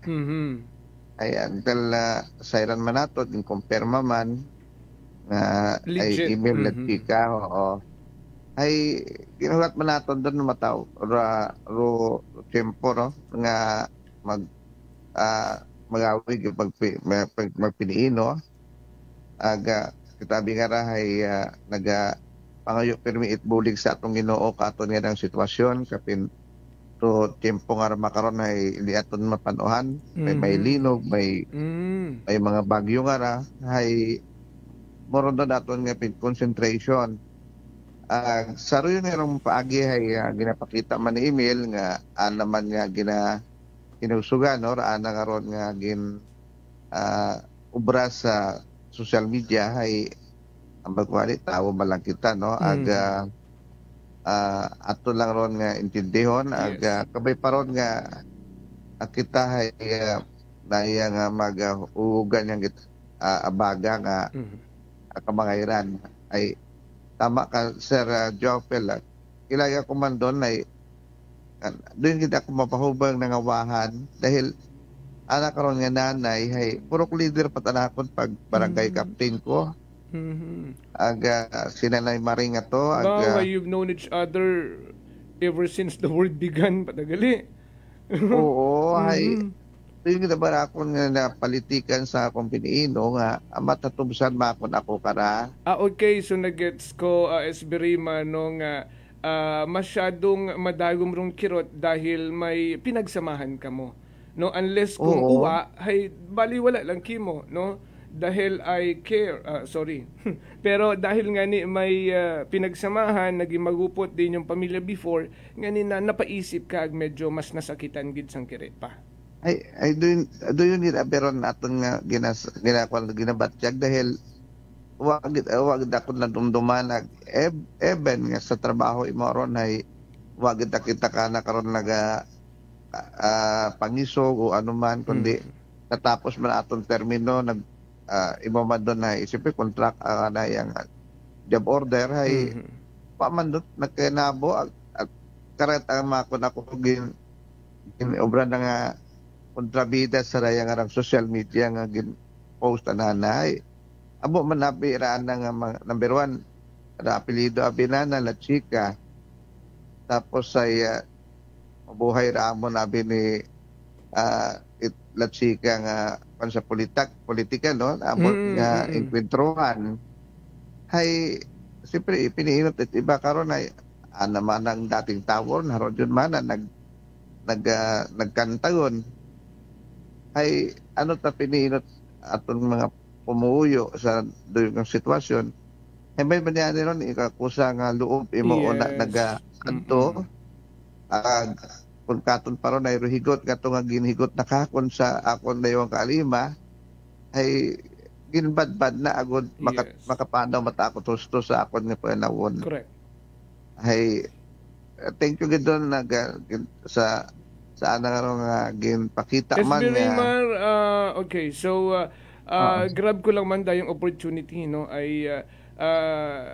ay until sayran man nato din kumpirma man ay email na pika o ay ginulat man naton doon mataw ro tempo no nga magawig magpiniino aga kitabi nga ra ay pangayo permi itbulig sa atong Ginoo katon nga ang sitwasyon kapin to tempo nga makaron ay hindi aton mapanuhan may linog may mga bagyo nga ra ay moron na naton nga pin concentration. Saro yun nga paagi ay ginapakita man ni email nga naman nga kinusugan no ana nga ron nga ubra sa social media ay ang bagwali tao malang kita no aga ato lang ron nga intindihon aga kabay paron nga kita ay daya nga mag-uugan yang abaga nga kamangairan ay tama ka Sir Jopel ilaya ko man doon ay doon kita ko mapahubang nangawahan dahil anak karon nga nanay ay purok leader patanakon pag barangay captain ko aga sinanay maring ato aga you've known each other ever since the world began patagali. Oo ay doon kita ba ako nga politikan sa akong piniino nga matatubsan makon ako kara. Okay, so nagets ko Esberima no nga masyadong madagom rong kirot dahil may pinagsamahan ka mo. No, unless kung uwa, ay baliwala lang kimo, no? Dahil I care, sorry. Pero dahil nga ni may pinagsamahan, naging magupot din yung pamilya before, nga ni na napaisip ka medyo mas nasakitan gid sang kirit pa. Ay doon nila pero naton nga ginabatyag dahil wag ako na dumduman even nga sa trabaho imo ron ay wag kita ka na karon pangisog o anuman, kundi natapos man atong termino, imaman doon na isipin contract na yung job order, ay pamandot nagkanabo at karat ang makon ako obra na nga kontrabida sa raya nga social media nga gin-post na ay abo man nabiraan na nga number 1 na apelido abinana la chika, tapos ay mabuhay raamon abi ni la chika nga pansa politika no amon nga inkwentrohan hay siyempre ipiniinot at iba karon ay naman ang dating tawor na rodyon man na nagkantagon ay ano ta piniinot atong mga pumuyo sa doyong sitwasyon. May mangyari ron, ikakusa nga loob, imo na nag-anto, kung katon pa ron ay ruhigot, kato nga ginhigot na kakon sa akon na yung kalima, ay ginbadbad na agod makapanaw matakot husto sa akon nga panawon. Correct. Ay, thank you gidon na sa ana nga ginpakita man nga. Okay, so grab ko lang man dayong opportunity no ay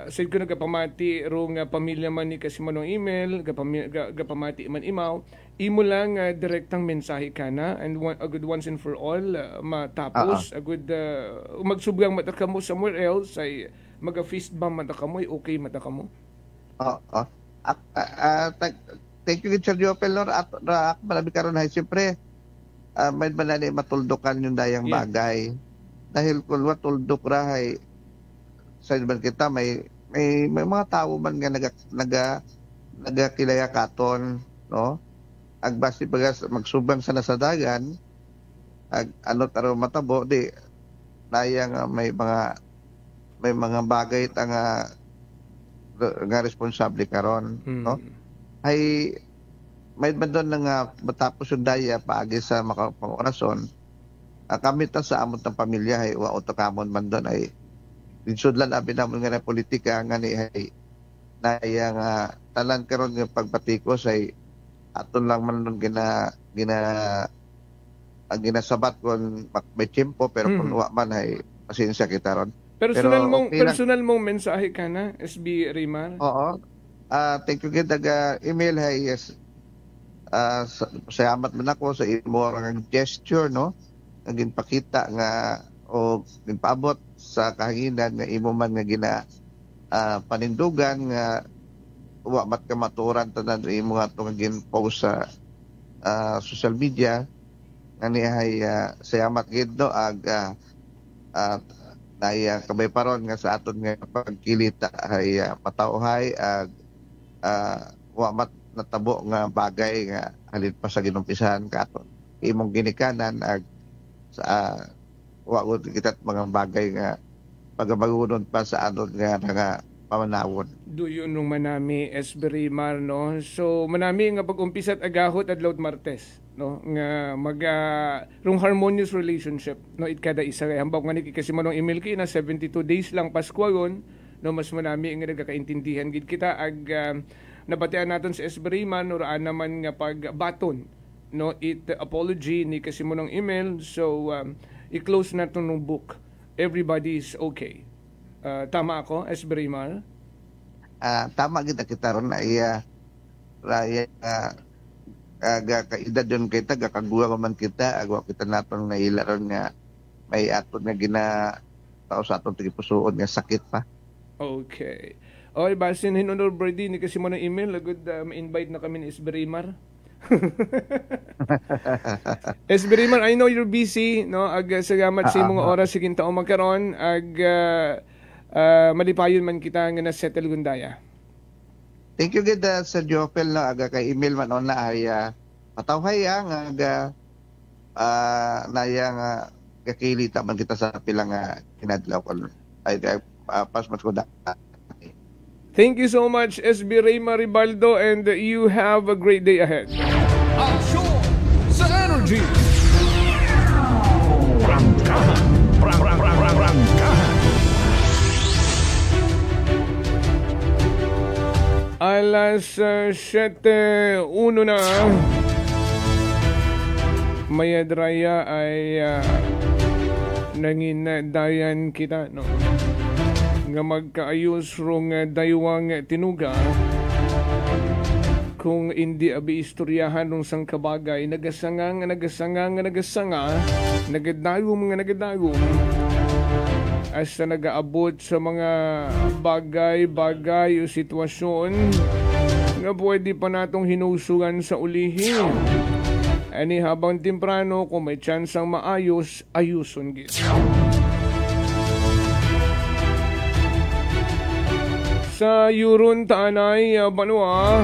said ko nagapamati rong pamilya man ni Kasimanong email gapamati man imaw imo lang direktang mensahe kana and a good once and for all matapos a good magsubgang mata kamo somewhere else ay maga-fist bump mata kamo okay mata kamo. Thank you Sir Jopel Lor at malabi karon hay siyempre may manani matuldukan yung dayang bagay dahil kung tuldok ra hay sa iban kita may mga tao man nga nagakilaya katon no agbasi bagas magsubang sa nasadagan ano taro matabo di nayang may mga bagay nga responsable karon no ay may bandon nga matapos yung daya paagi sa makapangurason kami ta sa amon ng pamilya ay wa otokamon man doon ay insudlan abi namon nga na politika nga ni ay nayang talan karon nga pagbatikos ay aton lang man nun ginasabat kon may tiyempo pero kung wa man ay pasensya kita ron. Personal mong mensahe kana SB Rimar? Oo. Thank you gid email hay yes. Salamat man ako sa imo nga gesture no. Ang ginpakita nga o ginpaabot sa kahanginan nga imo man nga panindugan nga wa mat ka maturan tanan imo nga to nga gin-post sa social media nga nihay salamat gid no daya kabay paron nga sa aton nga pagkilita ay matauhay wa mat natabo nga bagay nga halin pa sa ginumpisahan katon imong ginikanan sa wa gud kita mga bagay nga pagabagunon pa sa aton nga pamanawon. Duyon nung manami SB Rimar no. So manami nga pag-umpisa at agahot adlaw Martes no nga rong harmonious relationship no it kada isa kay hambak nga ni Kasimanong email kay na 72 days lang Pasko gon no mas manami nga nagkakaintindihan gid kita nabatian naton sa SB Rimar no raan naman nga pagbaton no it apology ni Kasimanong email so i-close naton ng book everybody is okay. Tama ako, SB Rimar? Tama kita ron na raya kaedad yun kita, gakaguwa man kita, agwa kita naton na ilaron nga may aton nga tao sa aton tigipusoon nga sakit pa. Okay. Okay, basin hinunod Brady ni kasi mo ng email, agad ma-invite na kami ni SB Rimar. SB Rimar, I know you're busy, no? Salamat sa imong oras siging taong magkaroon, malipayon man kita nga na-settle gundaya. Thank you gid sa Jopel na aga kay email man on na ay patawhay nga naya kakilita man kita sa pilang kinadlaw kon ay pasmas ko da. Thank you so much SB Rimar Ribaldo and you have a great day ahead. Action sa Energy. Prangkahan. Alas 7:01 na. mayadraya ay nangin dayan kita, no? Nga magkaayos rong daywang tinuga kung hindi abi istoryahan nung sang kabagay nagasanga nagadayong asa nagaabot sa mga bagay o sitwasyon nga pwede pa natong hinusugan sa ulihin. Ani habang temprano kung may tsansang maayos, ayuson gid. Sa Yuron Tanay, Banwa,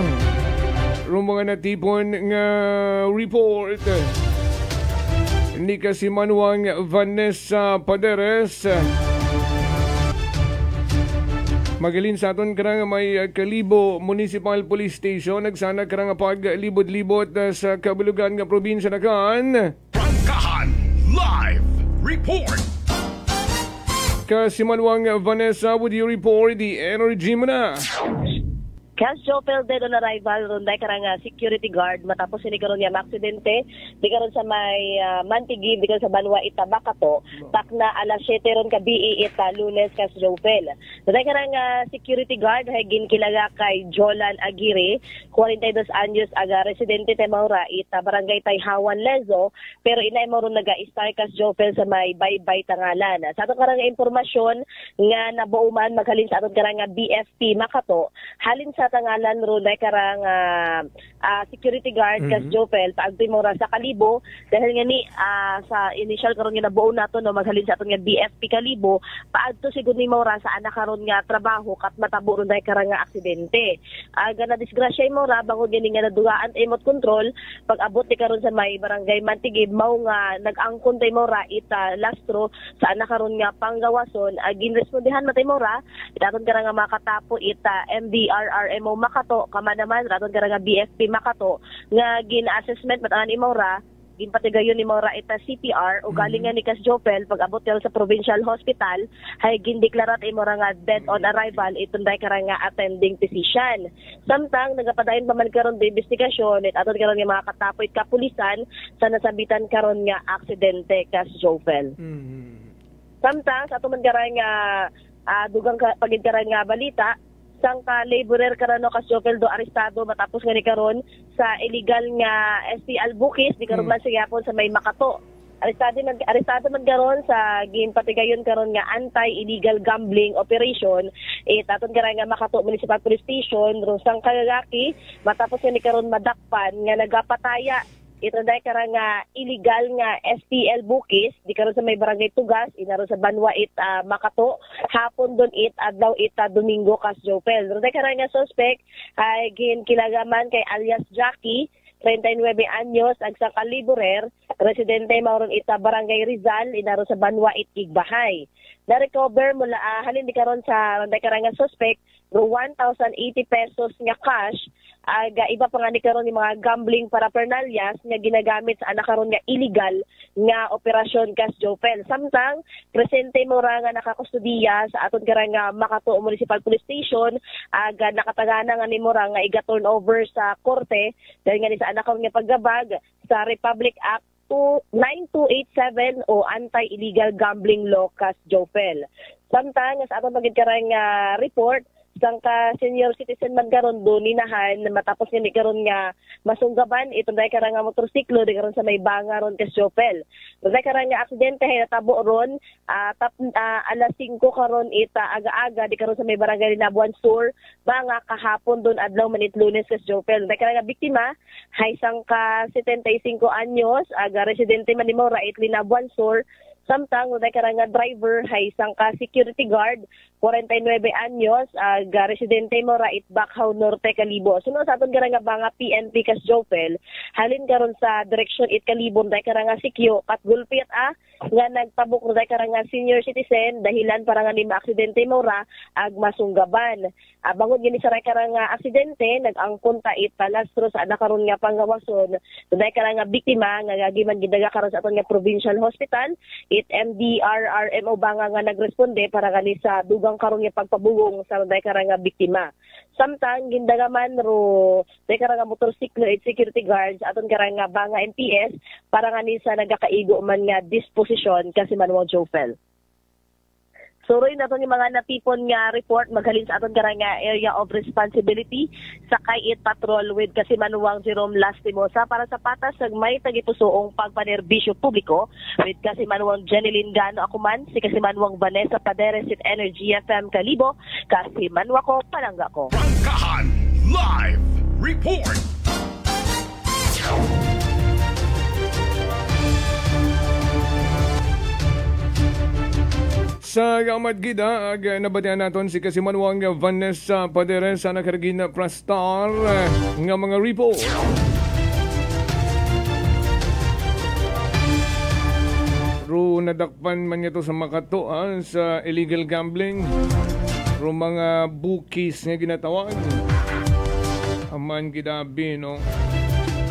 rong mga natipon nga report ni kasi Manuang Vanessa Paderes. Magalin sa aton karang may Kalibo Municipal Police Station. Nagsana karang paglibot-libot sa kabulugan nga probinsya na kan. Prangkahan Live Report. Kasi Manuang Vanessa, would you report the energy mo na? Kas Jopel dead on arrival ron day karang security guard matapos ini karon nga aksidente di karon sa may Mantigi di karon sa Banwa Itabakato tak na alas 7 ron ka BE ita Lunes kas Jopel. Day karang security guard hay ginkilaga kay Jolan Aguirre 42 anyos aga residente te Maura ita barangay Tayhawan Lezo pero inay mo ron naga-start kas Jopel sa may Baybay Tangalan. Sa ato karang impormasyon nga nabuuman maghalin sa aton karang BFP Makato halin sa tangalan ro na karang security guard kas Jopel paagtoy mo ra sa Kalibo dahil nga ni sa initial karon nga nabuo nato no maghalin sa aton nga BFP Kalibo paadto sigud ni mo ra sa anak karon nga trabaho kat matabo ron day karang nga aksidente aga na disgrasya mo ra bangod gani nga nadugaan remote control pag abot ni karon sa may barangay Mantigib mao nga nag-angkon tay mo ra ita lastro sa anak karon nga panggawason ginrespondihan matay mo ra itaton karang nga makatapo ita MDRR mo Makato kama naman raton karang BFP Makato nga gin-assessment matang ni Maura ginpatigayon ni Maura ita CPR o galing nga ni Kas Jopel pag abot sa provincial hospital hay gindeklarat imo nga dead on arrival itong day karang nga attending physician. Samtang nagapadayon pa man karon de investigasyon at aton karon nga mga katapoy kapulisan sa nasabitan karon nga aksidente Kas Jopel. Samtang sa ato man karang nga dugang pagid karang nga balita sang ka-laborer karano kas Jopel do arestado matapos nga ni karon sa illegal nga STL Bukis di karon man sigapon sa may Makato. Arestado man karon sa ginpatigayon karon nga anti-illegal gambling operation taton karang nga Makato Municipal Police Station ro sang kalalaki matapos nga ni karon madakpan nga nagapataya ito dahil karang illegal nga STL Bukis di karon sa may barangay Tugas inaro sa Banwa Makato hapon don adlaw Domingo kas Jopel. Dahil karang nga suspect ay ginkinagaman kay alias Jackie 39 anyos ag sa kaliburer residente mauron barangay Rizal inaro sa Banwa Igbahay. Na-recover mula halin di karon sa dahil karang nga suspect 1,080 pesos nga cash aga iba pa nga ni karon ni mga gambling paraphernalias nga ginagamit sa anak karon nga illegal nga operasyon kas Jopel. Samtang presente mo ra nga nakakustudiya sa aton karang nga Makato Municipal Police Station aga nakatagana nga nimo ra nga iga-turn over sa korte dahil nga ni sa anak karon nga paggabag sa Republic Act 9287 o Anti-Illegal Gambling Law kas Jopel. Samtang sa aton magid karang report sang ka senior citizen man karon do ninahan matapos nga karon nga masunggaban itong dai karang nga motorsiklo di karon sa may banga ron kas Jopel. Dai karang nga aksidente hay natabo ron alas 5 karon aga-aga di karon sa may barangay Labuan Sur banga kahapon don adlaw manit Lunes kas Jopel. Dai karang nga biktima hay sang ka 75 anyos aga residente man ni Maura Labuan Sur. Samtang uday karang driver hay isang ka security guard 49 anyos residente mo ra Bakhaw Norte Kalibo. Suno sa aton karang mga PNP kas Jopel halin karon sa direksyon Kalibo day karang sikyo kat gulpit nga nagtabok day karang senior citizen dahilan para nga ni aksidente mo ra ag masunggaban. Bangod gini sa karang aksidente nag-angkon ta lastro sa anak karon nga panggawason day karang biktima nga gagiman gidaga karon sa aton nga provincial hospital it MDRRMO ba nga nagresponde para gani sa dugang karon nga pagpabugong sa day karang biktima. Samtang gindagaman ro day karang motorsiklo at security guards aton karang banga MPS para gani sa nagakaigo man nga disposisyon kasi manuang Jofel. Suroy na ito yung mga natipon nga report maghalin sa aton karang area of responsibility sa Kayit Patrol with Kasimanuang Jerome Lastimosa para sa patas ng may tagipusoong pagpanerbisyo publiko with Kasimanuang Jeneline Gano Akuman, si Kasimanuang Vanessa Paderes at Energy FM Kalibo, Kasimanwa ko, Palangga ko. Prangkahan Live Report! Sa Gamad Gida, nabatihan natin si Kasimanuang Vanessa Paderes sa nakaragin na Prastar nga mga report. Ro nadakpan man niya to sa Makato sa illegal gambling. Ro mga bookies nga ginatawag. Aman gidabi, no?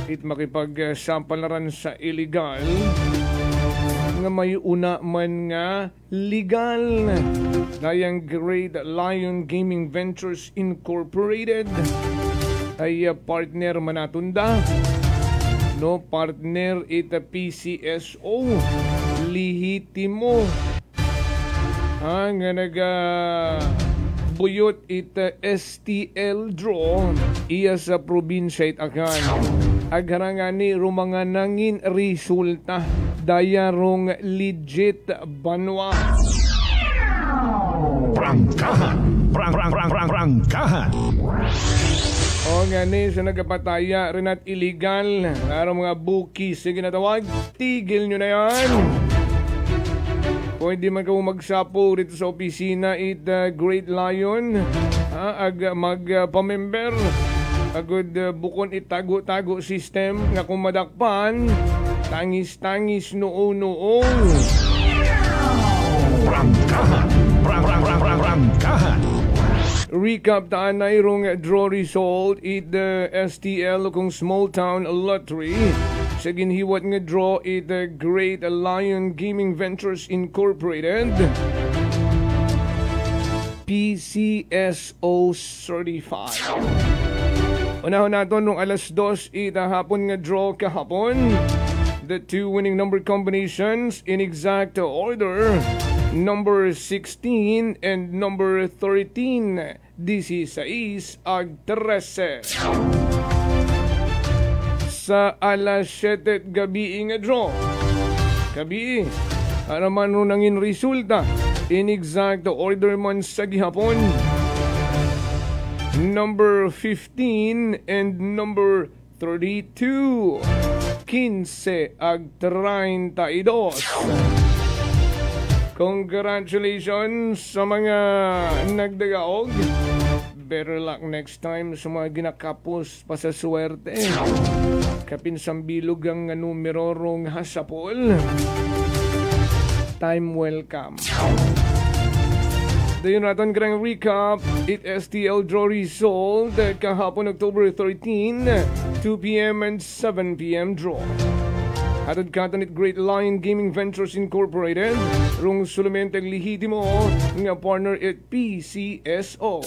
It makipag-sampalaran sa illegal nga may una man nga legal. Dayang Great Lion Gaming Ventures Incorporated ay partner manatunda. No, partner ita PCSO lihitimo. Nga buyot ita STL draw iya sa probinsya itakan. Agharangani rumanga nangin resulta dayarong legit banwa. Prangkahan. Prangkahan. O nga ni sa nagapataya rin at illegal arong mga bookies na ginatawag, tigil nyo na yan. Pwede man kayo magsapo rito sa opisina Great Lion magpamember agud bukon itago-tago system nga kung madakpan tangis-tangis noo-noo. Prangkahan. Recap taan na irong draw result the STL kung small town lottery sa ginhiwat nga draw the Great Lion Gaming Ventures Incorporated PCSO certified. Unahon nato nung alas 2 hapon nga draw kahapon. The two winning number combinations in exact order, number 16 and number 13, 16 ag 13. Sa alas 7 gabi nga draw. Gabi, araman nun nangin resulta in exact order man sa gihapon. Number 15 and number 32. 15 ag 32. Congratulations sa mga nagdagaog. Better luck next time sa mga ginakapos pa sa swerte. Kapinsang bilog ang numero rong hasapol. Time welcome. Dayon natin karang recap. It STL draw result kahapon October 13, 2 p.m. and 7 p.m. draw. Hatod katanit Great Lion Gaming Ventures Incorporated rung sulumenteng lihitimo nga partner at PCSO.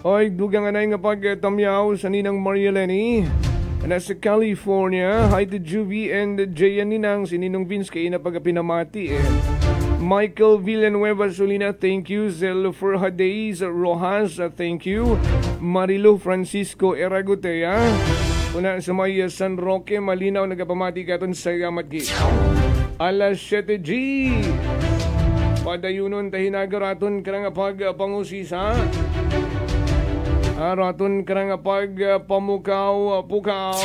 Oy, dugang anay nga pagtamyaw sa ninang Maria Lenny nasa California. Hi to Juvie and Jayan ninang sininong Vince kay na pagpinamati Michael Villanueva Solina, thank you. Zelfer Hadeiz Rojas, thank you. Marilo Francisco Eragotea. Una sa may San Roque, malinaw nagapamati katon sa Gamatgi. Alas 7G. Padayunon tahinagaraton karang pagpangusisa. Araton karang pagpamukaw-pukaw.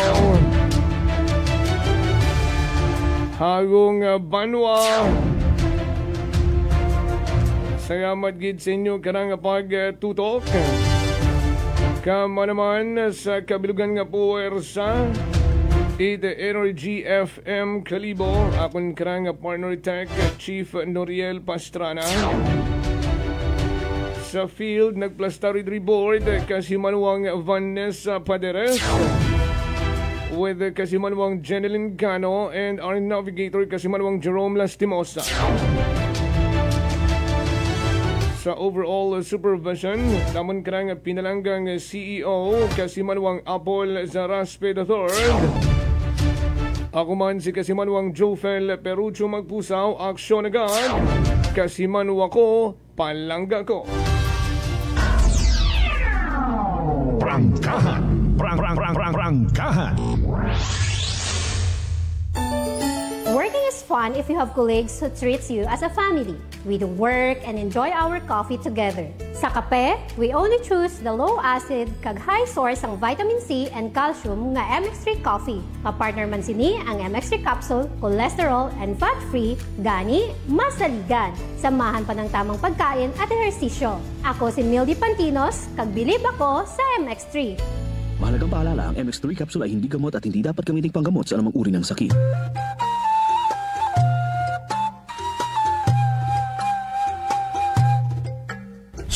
Hagong banwa. Salamat gid sa inyo karang pagtutok. Kama naman sa kabilugan nga puwersa ita Energy FM Kalibo. Akon karang partner tech Chief Noriel Pastrana. Sa field nagplastarid board Kasimanuang Vanessa Paderes. with Kasimanwang Jeneline Cano and our navigator Kasimanwang Jerome Lastimosa. Sa overall supervision, naman karang pinalanggang CEO Kasimanwang Apol Zaraspe III. Ako man si Kasimanwang Jofel Perucho Magpusaw, aksyon agad. Kasimanwa ko, palangga ko. Prangkahan. Prangkahan. Working is fun if you have colleagues who treats you as a family. We do work and enjoy our coffee together. Sa kape, we only choose the low-acid kag high source ang vitamin C and calcium nga MX3 coffee. Kapartner man sini ang MX3 capsule, cholesterol and fat-free, gani, masaligan. Samahan pa ng tamang pagkain at ehersisyo. Ako si Mildy Pantinos, kag bilib ako sa MX3. Mahalagang paalala, ang MX3 capsule ay hindi gamot at hindi dapat gamiting panggamot sa anumang uri ng sakit.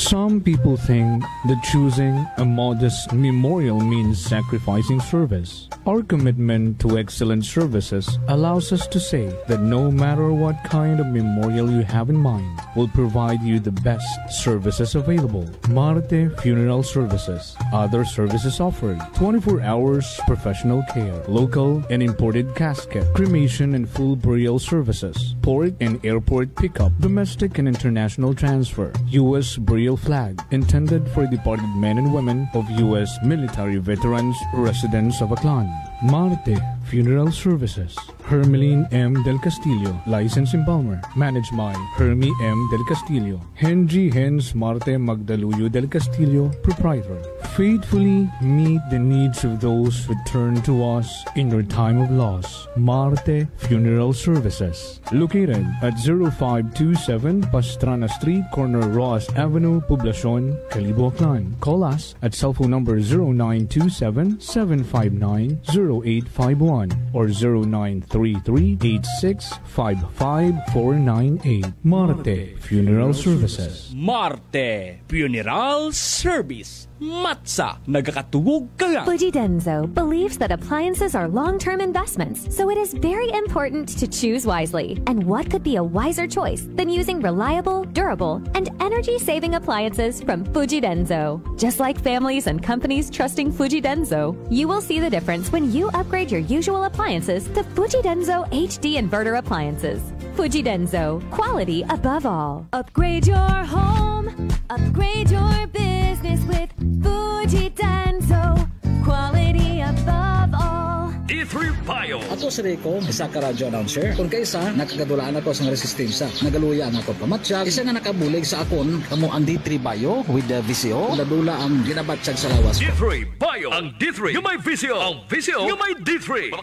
Some people think that choosing a modest memorial means sacrificing service. Our commitment to excellent services allows us to say that no matter what kind of memorial you have in mind, we'll provide you the best services available. Marte Funeral Services. Other services offered: 24 hours professional care, local and imported casket, cremation and full burial services, port and airport pickup, domestic and international transfer, U.S. burial flag, intended for departed men and women of U.S. military veterans residents of Aklan. Marte Funeral Services. Hermeline M. Del Castillo, Licensed Embalmer. Managed by Hermie M. Del Castillo. Henry Hens Marte Magdaluyo Del Castillo, Proprietor. Faithfully meet the needs of those who turn to us in your time of loss. Marte Funeral Services. Located at 0527 Pastrana Street, corner Ross Avenue, Poblacion, Calibo, Aklan. Call us at cellphone number 0927-759-0851 or 0933-8655-498. Marte Funeral Services. Marte Funeral Service. Matsa, nagkakatubog ka nga. Fuji Denso believes that appliances are long-term investments, so it is very important to choose wisely. And what could be a wiser choice than using reliable, durable, and energy-saving appliances from Fuji Denso? Just like families and companies trusting Fuji Denso, you will see the difference when you upgrade your usual appliances to Fuji Denso HD Inverter appliances. Fuji Denso, quality above all. Upgrade your home, upgrade your business with Fuji Denso, quality above all. D3 Bio. Ato si Rico, isa ka radyo announcer. Kung kaysa, nakagadulaan ako sa resistensya. Nagaluya na ako pamatsyag. Isa nga nakabulig sa akon, kamo ang D3 Bio with the VCO. Ladula ang ginabatsyag sa lawas. D3 Bio. Ang D3 yung may VCO. Ang VCO yung may D3.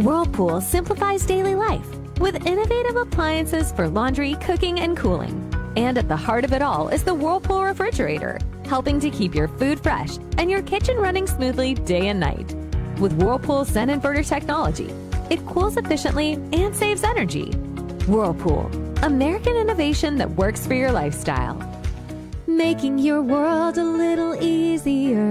Whirlpool simplifies daily life with innovative appliances for laundry, cooking, and cooling. And at the heart of it all is the Whirlpool refrigerator, helping to keep your food fresh and your kitchen running smoothly day and night. With Whirlpool Zen Inverter technology, it cools efficiently and saves energy. Whirlpool, American innovation that works for your lifestyle. Making your world a little easier.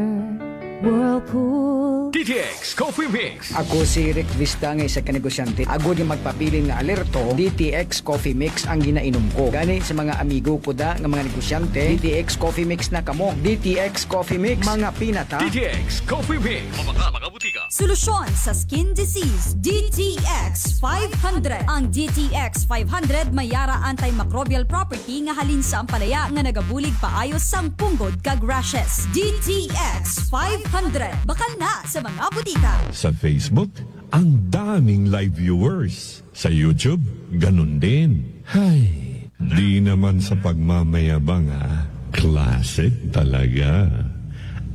Whirlpool. DTX Coffee Mix. Ako si Rick Vista nga isa ka negosyante. Agod yung magpapiling na alerto, DTX Coffee Mix ang ginainom ko. Gani sa mga amigo ko da nga mga negosyante, DTX Coffee Mix na kamo. DTX Coffee Mix, mga pinata. DTX Coffee Mix. Mga butika. Solusyon sa skin disease, DTX 500. Ang DTX 500 may yara antimicrobial property nga halin sa ampalaya nga nagabulig paayos sang punggod kag rashes. DTX 500. Bakal na sa mga butika. Sa Facebook, ang daming live viewers. Sa YouTube, ganun din. Hay, di naman sa pagmamayabang ha. Classic talaga.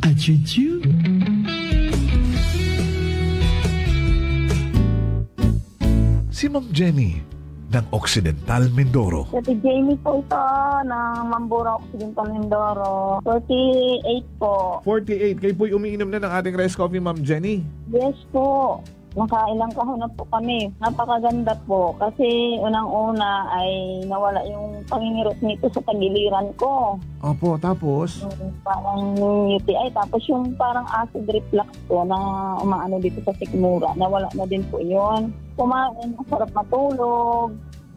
Achichu. Si Ma'am Jenny ng Occidental Mindoro. Si Jamie po ito ng Mambura Occidental Mindoro. 48 po. 48. Kayo po'y umiinom na ng ating rice coffee, Ma'am Jenny? Yes po. Nakailang kahon na po kami. Napakaganda po kasi unang-una ay nawala yung pangingirot nito sa tagiliran ko. Opo, tapos? Parang UTI. Tapos yung parang acid reflux ko na umaano dito sa sikmura. Nawala na din po yun. Kumain, masarap matulog.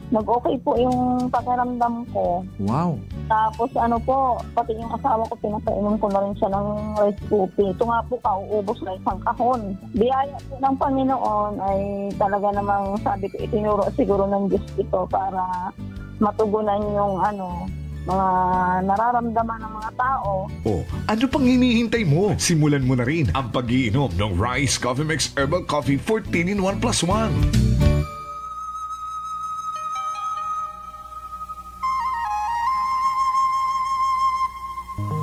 Nag-okay po yung pakiramdam ko. Wow. Tapos ano po, pati yung asawa ko, pinapainom ko na rin siya ng rice cookie. Ito nga po, kauubos na isang kahon. Biyaya po ng Panginoon ay talaga namang sabi ko, itinuro siguro ng Diyos ito para matugunan yung mga nararamdaman ng mga tao. Oh, ano pang hinihintay mo? Simulan mo na rin ang pag-iinom ng Rice Coffee Mix Herbal Coffee 14 in 1 plus 1.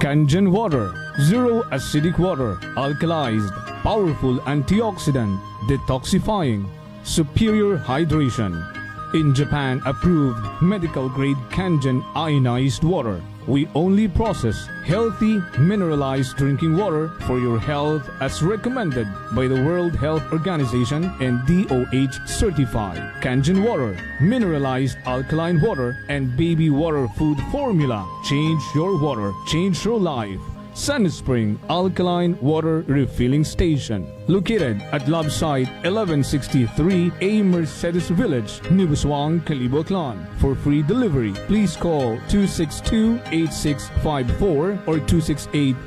Kangen water, zero acidic water, alkalized, powerful antioxidant, detoxifying, superior hydration. In Japan approved medical grade Kangen ionized water. We only process healthy mineralized drinking water for your health as recommended by the World Health Organization and DOH certified. Kangen water, mineralized alkaline water, and baby water food formula. Change your water, change your life. SunSpring Alkaline Water Refilling Station, located at Love Site 1163 A Mercedes Village, Nibuswang, Caliboclan. For free delivery, please call 262-8654 or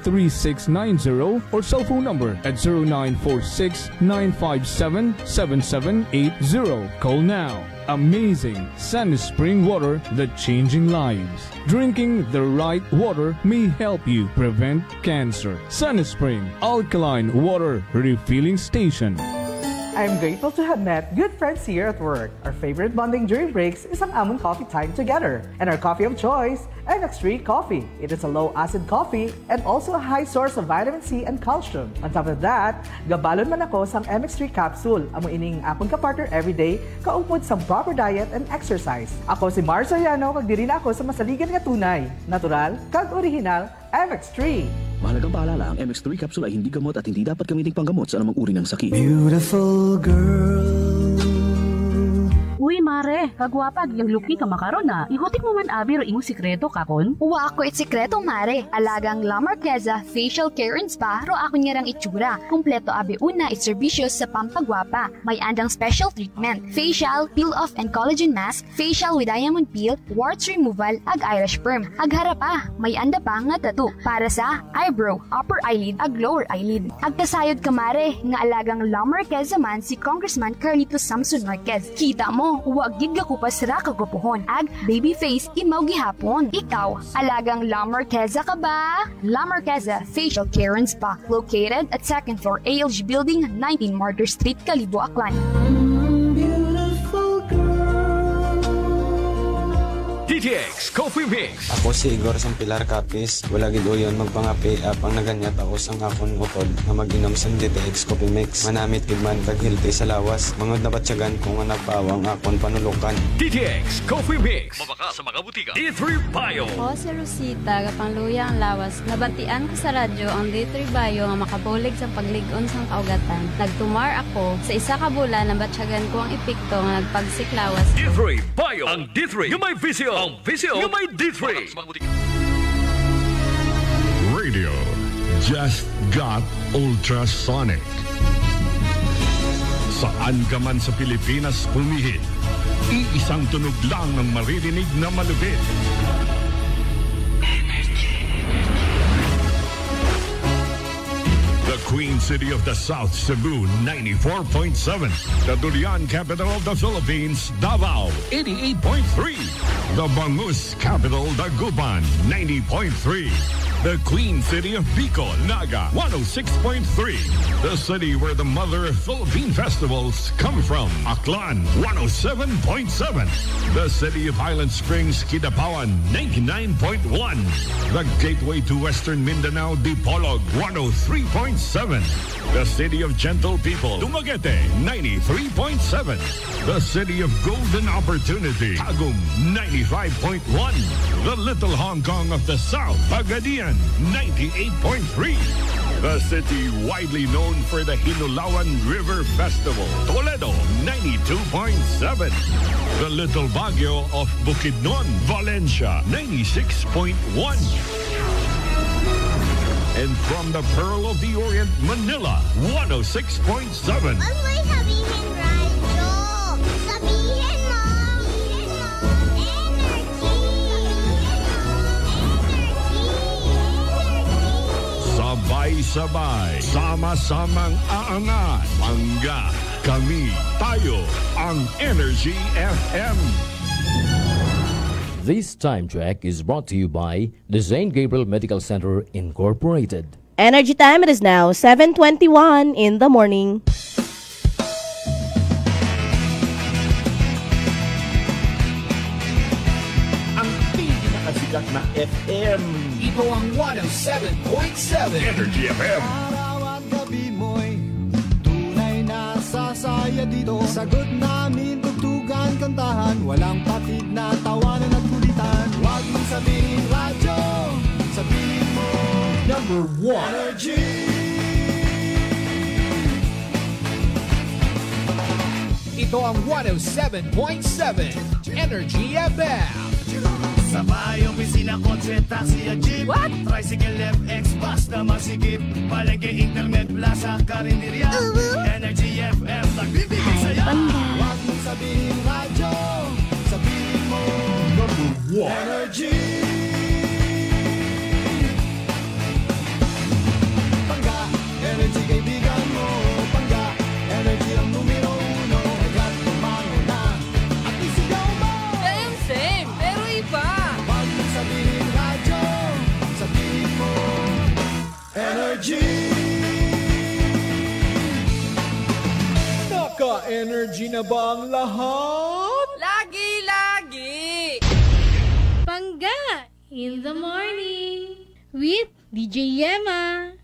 268-3690 or cell phone number at 0946-957-7780. Call now. Amazing SunSpring water that's changing lives. Drinking the right water may help you prevent cancer. SunSpring Alkaline Water Refilling Station. I'm grateful to have met good friends here at work. Our favorite bonding during breaks is ang among coffee time together. And our coffee of choice, MX3 Coffee. It is a low-acid coffee and also a high source of vitamin C and calcium. On top of that, gabalon man ako sang MX3 capsule. Amo ining akong kapartner everyday, kaupod sa proper diet and exercise. Ako si Mars Soriano, kagdiri na ako sa masaligan nga tunay, natural, kag original, MX3. Mahalagang paalala, ang MX3 capsule ay hindi gamot at hindi dapat gamiting panggamot sa anumang uri ng sakit. Beautiful girl. Uy, mare, kagwapag yung luki ka makaron na. Ihutik mo man abi ro imong sikreto kakon. Wa ako it sikreto, mare. Alagang La Marqueza Facial Care and Spa ro ako niyarang itsura. Kumpleto abi una it servisyo sa pampagwapa. May andang special treatment, facial, peel-off and collagen mask, facial with diamond peel, warts removal, ag eyelash perm. Ag harapa, may anda pa nga tattoo para sa eyebrow, upper eyelid, ag lower eyelid. Ag kasayod ka, mare, nga alagang La Marqueza man si Congressman Carlito Samson Marquez. Kita mo, huwag gid ko pa sira kagapuhon. Ag baby face imaw gihapon. Ikaw, alagang La Marqueza ka ba? La Marqueza Facial Care and Spa, located at 2nd floor ALG Building, 19 Martyr Street, Calibo, Aklan. DTX Coffee Mix. Ako si Igor Sampilar Capis. Wala gid uyon magpangapi apang naganyat ako sang akon utod na mag-inom sa DTX Coffee Mix. Manamit gid man kag healthy sa lawas. Mangod na batsyagan kung nga nagpawang akon panulukan. DTX Coffee Mix. Mabaka sa mga butika. D3 Bio. Ako si Rosita, kapangluya ang lawas. Nabatian ko sa radyo ang D3 Bio nga makabulig sa paglig-on sang kaugatan. Nagtumar ako sa isa ka bulan na batsyagan ko ang epekto nga nagpagsik lawas. D3 Bio. Ang D3 yung may visio. Ang visio yung may D3. Radio just got ultrasonic. Saan ka man sa Pilipinas pumihit, iisang tunog lang ang maririnig na malupit. The Queen City of the South, Cebu, 94.7. The Durian capital of the Philippines, Davao, 88.3. The Bangus capital, Dagupan, 90.3. The Queen City of Bicol, Naga, 106.3. The city where the mother of Philippine festivals come from, Aklan, 107.7. The city of Highland Springs, Kidapawan, 99.1. The gateway to Western Mindanao, Dipolog, 103.7. The city of gentle people, Dumaguete, 93.7. The city of golden opportunity, Tagum, 95.1. The Little Hong Kong of the South, Pagadian, 98.3. The city widely known for the Hinulawan River Festival. Toledo, 92.7. The Little Baguio of Bukidnon, Valencia, 96.1. And from the Pearl of the Orient, Manila, 106.7. Sabay-sabay, sama-samang aangat. Bangga, kami, tayo, ang Energy FM. This time check is brought to you by the St. Gabriel Medical Center Incorporated. Energy time, it is now 7:21 in the morning. Ang pinakasikat na FM. Ito ang 107.7 Energy FM. Araw at gabi mo'y tunay na sasaya dito. Sagot namin, tugtugan, kantahan. Walang patid na tawanan at kulitan. Huwag mong sabihin radyo, sabihin mo Number 1 Energy. Ito ang 107.7 Energy FM. Sa bahay, opisina, kotse, taxi at jeep. What? Tricycle, FX, basta masikip. Palengke, internet, plaza, karinderya. Energy FM, nagbibigay saya. Huwag mong sabihin radyo, sabihin mo Number 1 Energy. Pangga, energy kaibigan mo. Pangga, energy ang numero 1. Agad tumango na at isigaw mo. Same, pero iba. Huwag mong sabihin radyo, sabihin mo Energy. Naka-energy na ba ang lahat? Lagi-lagi. Pangga in the morning with DJ Yema.